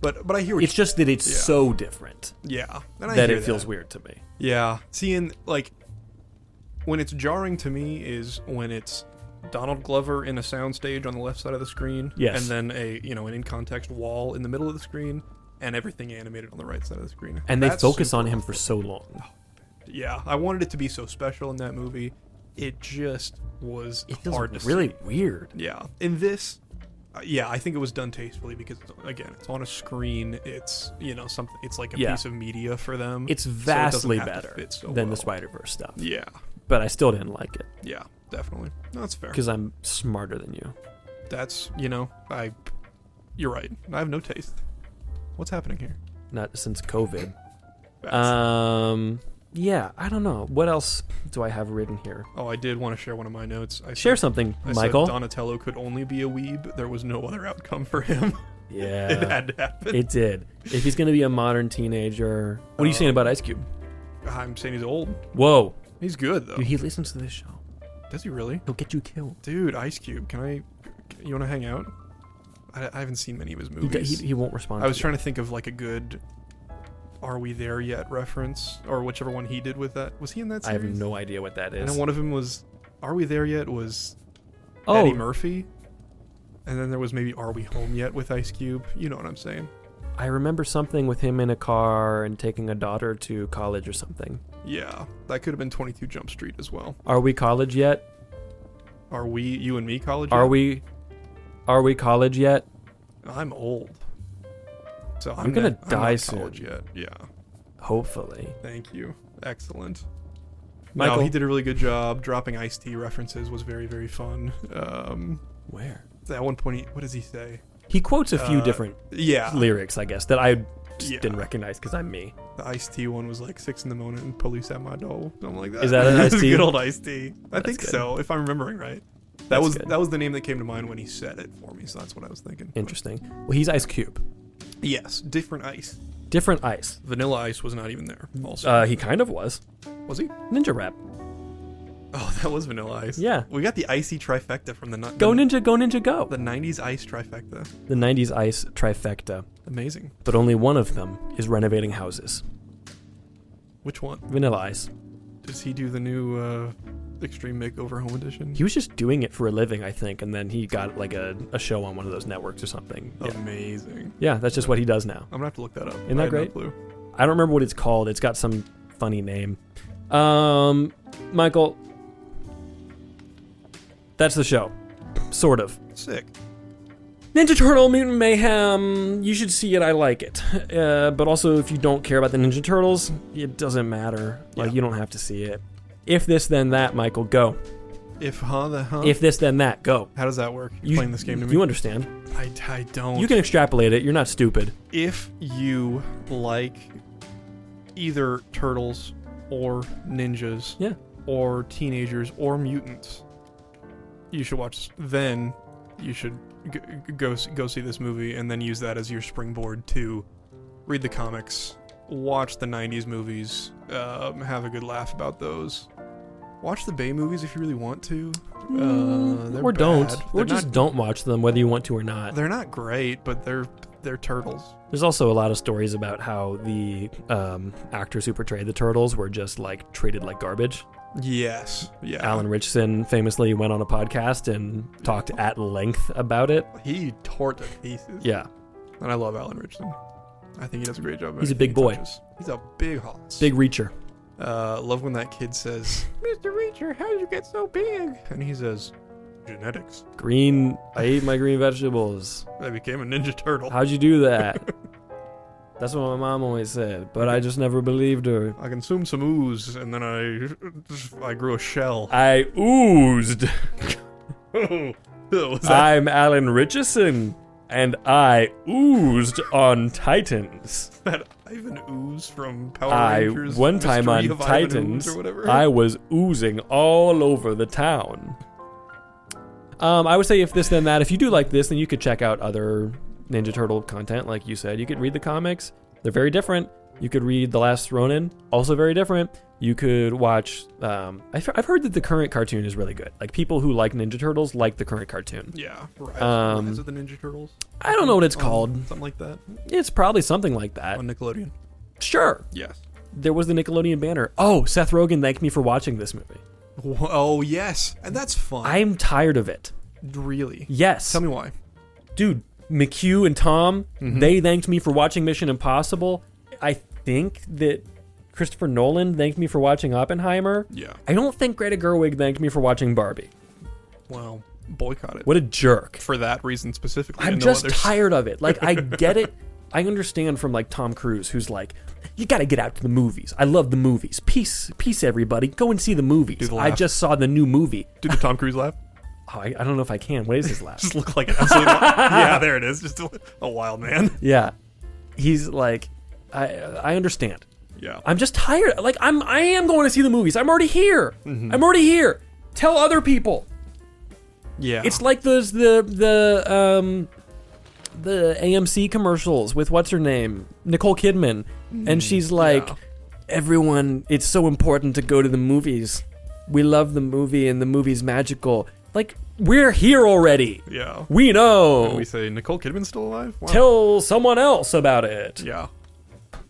But I hear what it's just that it's so different. Yeah. And that it feels weird to me. Yeah. Seeing, like, when it's jarring to me is when it's Donald Glover in a soundstage on the left side of the screen. Yes. And then an in-context wall in the middle of the screen and everything animated on the right side of the screen. And they focus on him for so long. Yeah. I wanted it to be so special in that movie. It just was hard to see. Really weird. Yeah. In this... I think it was done tastefully because, again, it's on a screen. It's, something. It's like a piece of media for them. It's vastly so better than the Spider-Verse stuff. Yeah. But I still didn't like it. Yeah. Definitely. No, that's fair. Because I'm smarter than you. That's, you're right. I have no taste. What's happening here? Not since COVID. That's- Yeah, I don't know. What else do I have written here? Oh, I did want to share one of my notes. Share something, Michael. Said Donatello could only be a weeb. There was no other outcome for him. Yeah. It had to happen. It did. If he's going to be a modern teenager... What are you saying about Ice Cube? I'm saying he's old. Whoa. He's good, though. Dude, he listens to this show. Does he really? He'll get you killed. Dude, Ice Cube, you want to hang out? I haven't seen many of his movies. He won't respond. I was trying to think of like a good Are We There Yet reference, or whichever one he did with that. Was he in that series? I have no idea what that is. And then one of them was Are We There Yet was Eddie Murphy. And then there was maybe Are We Home Yet with Ice Cube. You know what I'm saying. I remember something with him in a car and taking a daughter to college or something. Yeah, that could have been 22 Jump Street as well. Are we college yet? Are we, you and me, college Are yet? Are we college yet? I'm old. So I'm gonna die soon. College yet. Yeah. Hopefully. Thank you. Excellent. Michael, No, he did a really good job. Dropping Ice-T references was very, very fun. Where? At one point, what does he say? He quotes a few different lyrics, I guess, that I just didn't recognize because I'm me. The Ice-T one was like 6 in the morning and police at my door. Something like that. Is that an Ice-T? Good old Ice-T. I think good. so, if I'm remembering right. That was the name that came to mind when he said it for me, so that's what I was thinking. Interesting. Well, he's Ice Cube. Yes, different ice. Different ice. Vanilla Ice was not even there. Also, He kind of was. was he? Ninja Rap. Oh, that was Vanilla Ice. Yeah. We got the icy trifecta from the Go Ninja, go Ninja, go. The 90s ice trifecta. The 90s ice trifecta. Amazing. But only one of them is renovating houses. Which one? Vanilla Ice. Does he do the new Extreme Makeover Home Edition? He was just doing it for a living, I think, and then he got like a show on one of those networks or something. Yeah. Amazing. Yeah, that's just what he does now. I'm gonna have to look that up. Isn't that great? No clue. I don't remember what it's called. It's got some funny name. Michael, that's the show. Sort of. Sick. Ninja Turtle Mutant Mayhem. You should see it. I like it. But also, if you don't care about the Ninja Turtles, it doesn't matter. Like, you don't have to see it. If this, then that, Michael, go. If this, then that, go. How does that work? You playing this game to me? You understand. I don't. You can extrapolate it. You're not stupid. If you like either turtles or ninjas, or teenagers or mutants, you should watch. Then you should go see this movie, and then use that as your springboard to read the comics, watch the 90s movies, have a good laugh about those. Watch the Bay movies if you really want to. Or don't. Or just don't watch them, whether you want to or not. They're not great, but they're turtles. There's also a lot of stories about how the actors who portrayed the turtles were just like treated like garbage. Yes. Yeah. Alan Richardson famously went on a podcast and talked at length about it. He tore to pieces. Yeah. And I love Alan Richardson. I think he does a great job. He's a big boy. He's a big hoss. Big reacher. Love when that kid says, "Mr. Reacher, how did you get so big?" And he says, "Genetics." I ate my green vegetables. I became a Ninja Turtle. How'd you do that? That's what my mom always said, but I just never believed her. I consumed some ooze, and then I grew a shell. I oozed. I'm Alan Richardson, and I oozed on Titans. That Ivan Ooze from Power Rangers. One time on Mystery of Titans, Ivan Ooze or whatever. I was oozing all over the town. I would say if this then that. If you do like this, then you could check out other Ninja Turtle content, like you said. You could read the comics. They're very different. You could read The Last Ronin, also very different. You could watch... I've heard that the current cartoon is really good. Like, people who like Ninja Turtles like the current cartoon. Yeah. Rise of the Ninja Turtles? I don't know what it's called. Something like that? It's probably something like that. On Nickelodeon? Sure. Yes. There was the Nickelodeon banner. Oh, Seth Rogen thanked me for watching this movie. Oh, yes. And that's fun. I'm tired of it. Really? Yes. Tell me why. Dude, McHugh and Tom, they thanked me for watching Mission Impossible. I think that Christopher Nolan thanked me for watching Oppenheimer. Yeah. I don't think Greta Gerwig thanked me for watching Barbie. Well, boycott it. What a jerk. For that reason specifically. I'm just tired of it. Like, I get it. I understand from like Tom Cruise, who's like, you got to get out to the movies. I love the movies. Peace, everybody. Go and see the movies. I just saw the new movie. Do the Tom Cruise laugh? Oh, I don't know if I can. What is his laugh? Just look like an absolute. Yeah, there it is. Just a wild man. Yeah, he's like, I understand. Yeah, I'm just tired. Like I am going to see the movies. I'm already here. I'm already here. Tell other people. Yeah, it's like those the AMC commercials with what's her name, Nicole Kidman, and she's like, everyone, it's so important to go to the movies. We love the movie, and the movie's magical. Like, we're here already. Yeah, we know. And we say Nicole Kidman's still alive. Wow. Tell someone else about it. Yeah,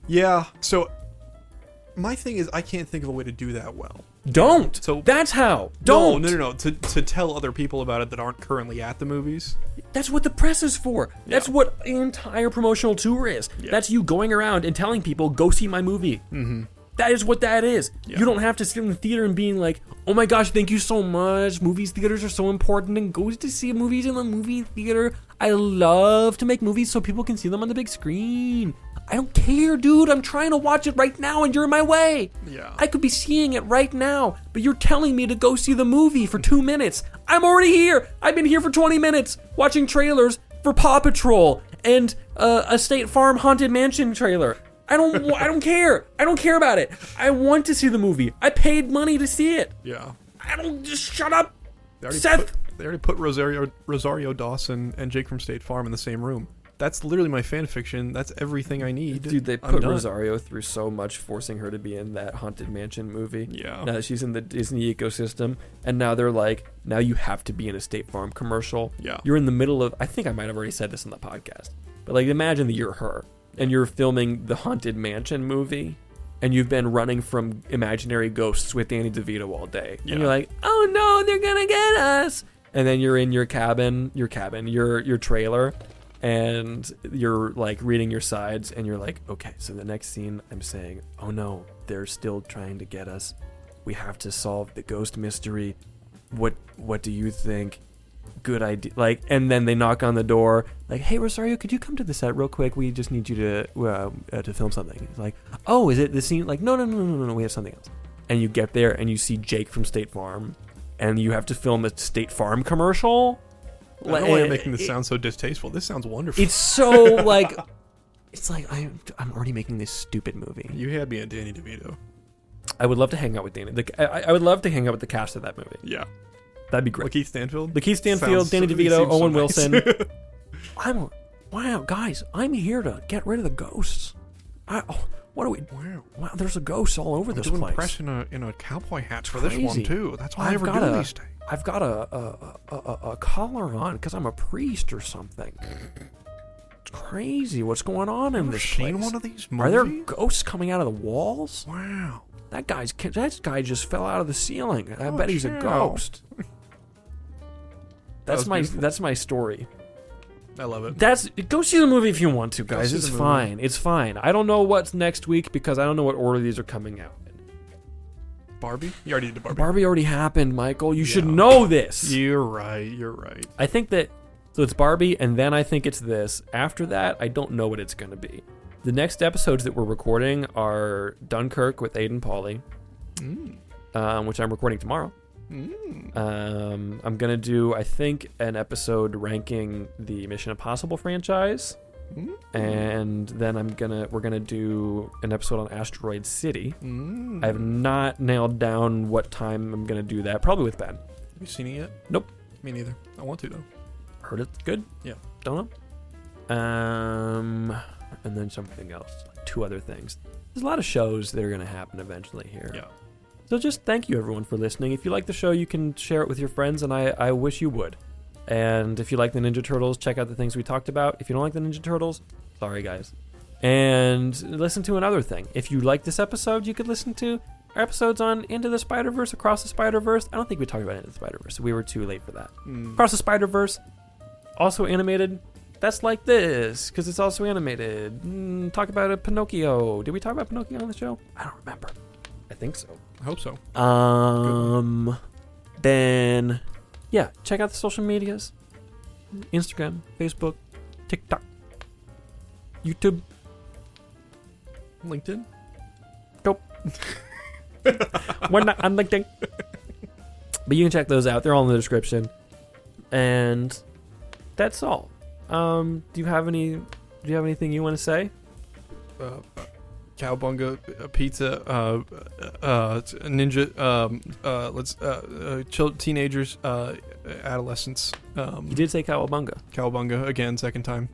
yeah. So my thing is, I can't think of a way to do that well. Don't. So that's how. Don't. No. To tell other people about it that aren't currently at the movies. That's what the press is for. Yeah. That's what the entire promotional tour is. Yeah. That's you going around and telling people, go see my movie. Mm-hmm. That is what that is. Yeah. You don't have to sit in the theater and being like, oh my gosh, thank you so much. Movies theaters are so important, and go to see movies in the movie theater. I love to make movies so people can see them on the big screen. I don't care, dude. I'm trying to watch it right now, and you're in my way. Yeah. I could be seeing it right now, but you're telling me to go see the movie for 2 minutes. I'm already here. I've been here for 20 minutes watching trailers for Paw Patrol and a State Farm Haunted Mansion trailer. I don't care. I don't care about it. I want to see the movie. I paid money to see it. Yeah. I don't just shut up, They Seth. already put Rosario Dawson and Jake from State Farm in the same room. That's literally my fan fiction. That's everything I need. Dude, they put Rosario through so much, forcing her to be in that Haunted Mansion movie. Yeah. Now that she's in the Disney ecosystem, and now they're like, now you have to be in a State Farm commercial. Yeah. You're in the middle of, I think I might have already said this on the podcast, but like imagine that you're her, and you're filming the Haunted Mansion movie, and you've been running from imaginary ghosts with Danny DeVito all day. Yeah. And you're like, oh no, they're gonna get us. And then you're in your trailer, and you're like reading your sides, and you're like, okay, so the next scene I'm saying, oh no, they're still trying to get us. We have to solve the ghost mystery. What do you think? Good idea. Like, and then they knock on the door, like, hey Rosario, could you come to the set real quick? We just need you to film something. It's like, oh, is it the scene? Like, no, we have something else. And you get there and you see Jake from State Farm, and you have to film a State Farm commercial. I don't know why you're making this sound so distasteful. This sounds wonderful. It's so like, it's like I'm already making this stupid movie. You had me at Danny DeVito. I would love to hang out with Danny. I would love to hang out with the cast of that movie. Yeah. That'd be great. Lakeith Stanfield? Lakeith Stanfield, Danny DeVito, Owen Wilson. Wow, guys, I'm here to get rid of the ghosts. What are we? Wow, there's a ghost all over this place. Press in a cowboy hat for this one too. That's why I never do these things. I've got a collar on because I'm a priest or something. It's crazy what's going on in this place. Seen one of these movies? Are there ghosts coming out of the walls? Wow. That guy just fell out of the ceiling. I bet he's a ghost. That's my story. I love it. Go see the movie if you want to, guys. It's fine. It's fine. I don't know what's next week because I don't know what order these are coming out in. Barbie? You already did Barbie. Barbie already happened, Michael. You should know this. You're right. I think that, so it's Barbie, and then I think it's this. After that, I don't know what it's going to be. The next episodes that we're recording are Dunkirk with Aiden Pauly, which I'm recording tomorrow. I'm going to do, I think, an episode ranking the Mission Impossible franchise. And then we're gonna do an episode on Asteroid City. I have not nailed down what time I'm gonna do that. Probably with Ben. Have you seen it yet? Nope. Me neither. I want to though. Heard it's good? Yeah. Don't know. And then something else. Like 2 other things. There's a lot of shows that are gonna happen eventually here. Yeah. So just thank you everyone for listening. If you like the show, you can share it with your friends, and I wish you would. And if you like the Ninja Turtles, check out the things we talked about. If you don't like the Ninja Turtles, sorry guys. And listen to another thing. If you like this episode, you could listen to our episodes on Into the Spider-Verse, Across the Spider-Verse. I don't think we talked about Into the Spider-Verse. We were too late for that. Across the Spider-Verse, also animated. That's like this, because it's also animated. Talk about a Pinocchio. Did we talk about Pinocchio on the show? I don't remember. I think so. I hope so. Then... yeah, check out the social medias. Instagram, Facebook, TikTok. YouTube. LinkedIn. Nope. We're not on LinkedIn. But you can check those out. They're all in the description. And that's all. Do you have anything you want to say? Cowabunga, pizza, ninja, teenagers, adolescents. You did say cowabunga. Cowabunga again, second time.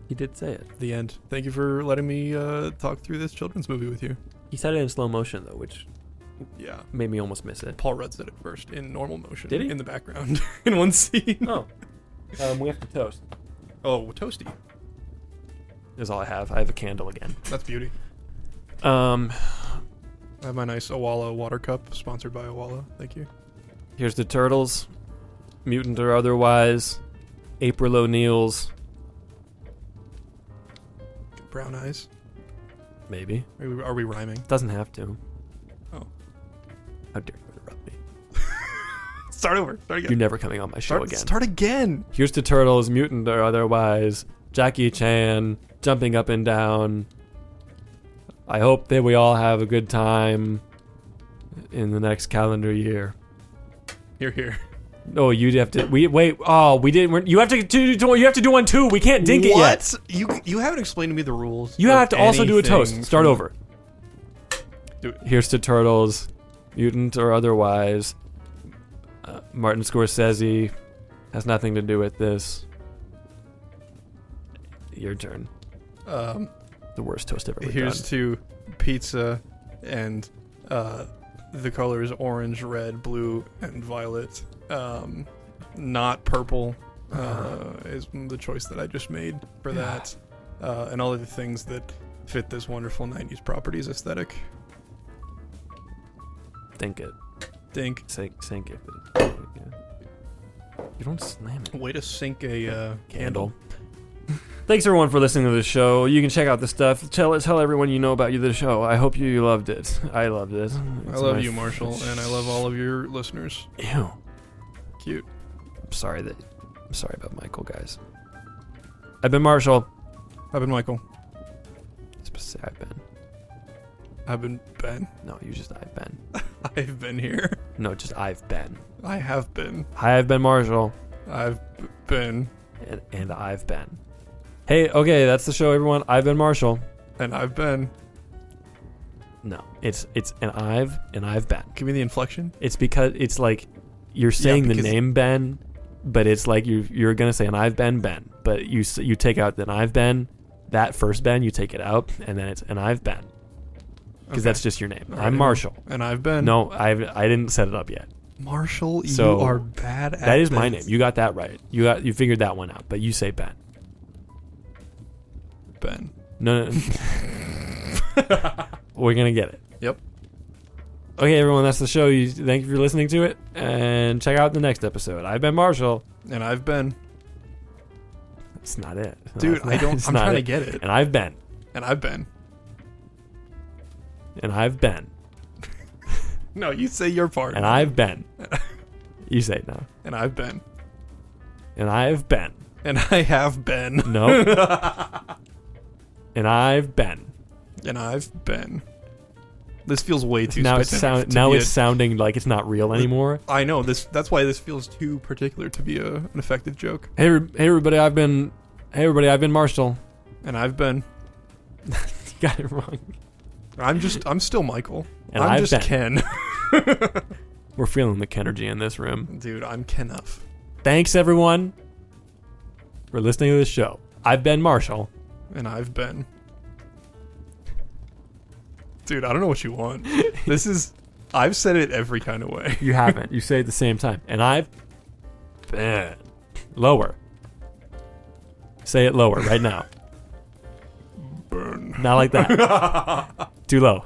He did say it. The end. Thank you for letting me talk through this children's movie with you. He said it in slow motion though, which made me almost miss it. Paul Rudd said it first in normal motion. Did he? In the background in one scene. Oh. We have to toast. Oh, toasty. Is all I have. I have a candle again. That's beauty. Um, I have my nice Awala water cup, sponsored by Awala. Thank you. Here's the turtles, mutant or otherwise. April O'Neil's. Brown eyes. Maybe. Are we rhyming? Doesn't have to. Oh. How dare you interrupt me? Start over. Start again. You're never coming on my show again. Start again. Here's the turtles, mutant or otherwise. Jackie Chan jumping up and down. I hope that we all have a good time in the next calendar year. Here. Oh, you have to. Wait. Oh, we didn't. You have to do. You have to do one too. We can't dink it yet. What? You haven't explained to me the rules. You have to also do a toast. Start over. Do it. Here's to turtles, mutant or otherwise. Martin Scorsese has nothing to do with this. Your turn. The worst toast ever Here's done. to pizza and the colors orange, red, blue, and violet. Not purple is the choice that I just made for that. And all of the things that fit this wonderful 90s properties aesthetic. Think it. Dink. Sink it. Yeah. You don't slam it. Way to sink a candle. Thanks everyone for listening to the show. You can check out the stuff. Tell everyone you know about the show. I hope you loved it. I loved it. I love you, Marshall, and I love all of your listeners. Ew. Cute. I'm sorry about Michael, guys. I've been Marshall. I've been Michael. I've been. I've been Ben. No, you just I've been. I've been here. No, just I've been. I have been. I've been Marshall. I've been. And I've been. Hey, okay, that's the show, everyone. I've been Marshall. And I've been. No, it's and I've been. Give me the inflection. It's because it's like you're saying the name Ben, but it's like you're gonna say and I've been Ben, but you take out the I've been, that first Ben, you take it out, and then it's and I've been, because that's just your name. All I'm right, Marshall. And I've been. No, I didn't set it up yet. Marshall, So, you are bad at that is this. my name. You got that right. You figured that one out, but you say Ben. Ben. No. We're gonna get it. Yep. Okay, everyone, that's the show. Thank you for listening to it, and check out the next episode. I've been Marshall. And I've been. It's not it. Dude, I'm trying to get it. And I've been. And I've been. And I've been. No, you say your part. And I've been. You say it now. And I've been. And I've been. And I have been. No. And I've been. And I've been. This feels way too Now specific. it's sounding like it's not real anymore. I know this. That's why this feels too particular to be an effective joke. Hey everybody, I've been Marshall. And I've been. You got it wrong. I'm still Michael. And I'm I've just been. Ken. We're feeling the Kenergy in this room. Dude, I'm Kenuff. Thanks everyone for listening to this show. I've been Marshall. And I've been. Dude, I don't know what you want. I've said it every kind of way. You haven't. You say it at the same time. And I've been. Lower. Say it lower right now. Burn. Not like that. Too low.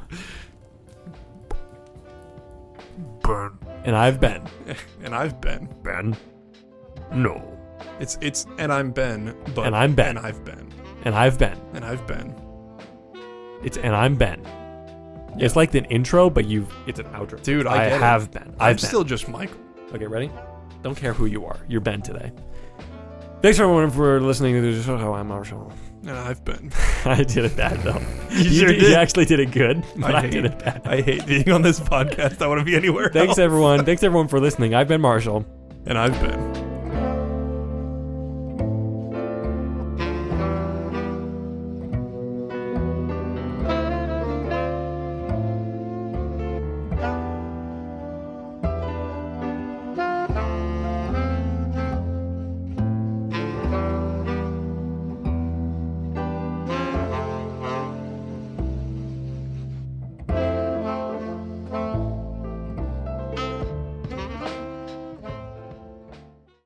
Burn. And I've been. And I've been. Ben. No. It's and I'm Ben, but And I'm Ben. And I've been. And I've been. And I've been. It's and I'm Ben. Yeah. It's like an intro, but it's an outro. Dude, I get have it. been. I'm been. still just Michael. Okay, ready? Don't care who you are. You're Ben today. Thanks everyone for listening to the show. I'm Marshall. And I've been. I did it bad though. You You actually did it good, but I did it bad. I hate being on this podcast. I want to be anywhere Thanks else. everyone. Thanks everyone for listening. I've been Marshall. And I've been.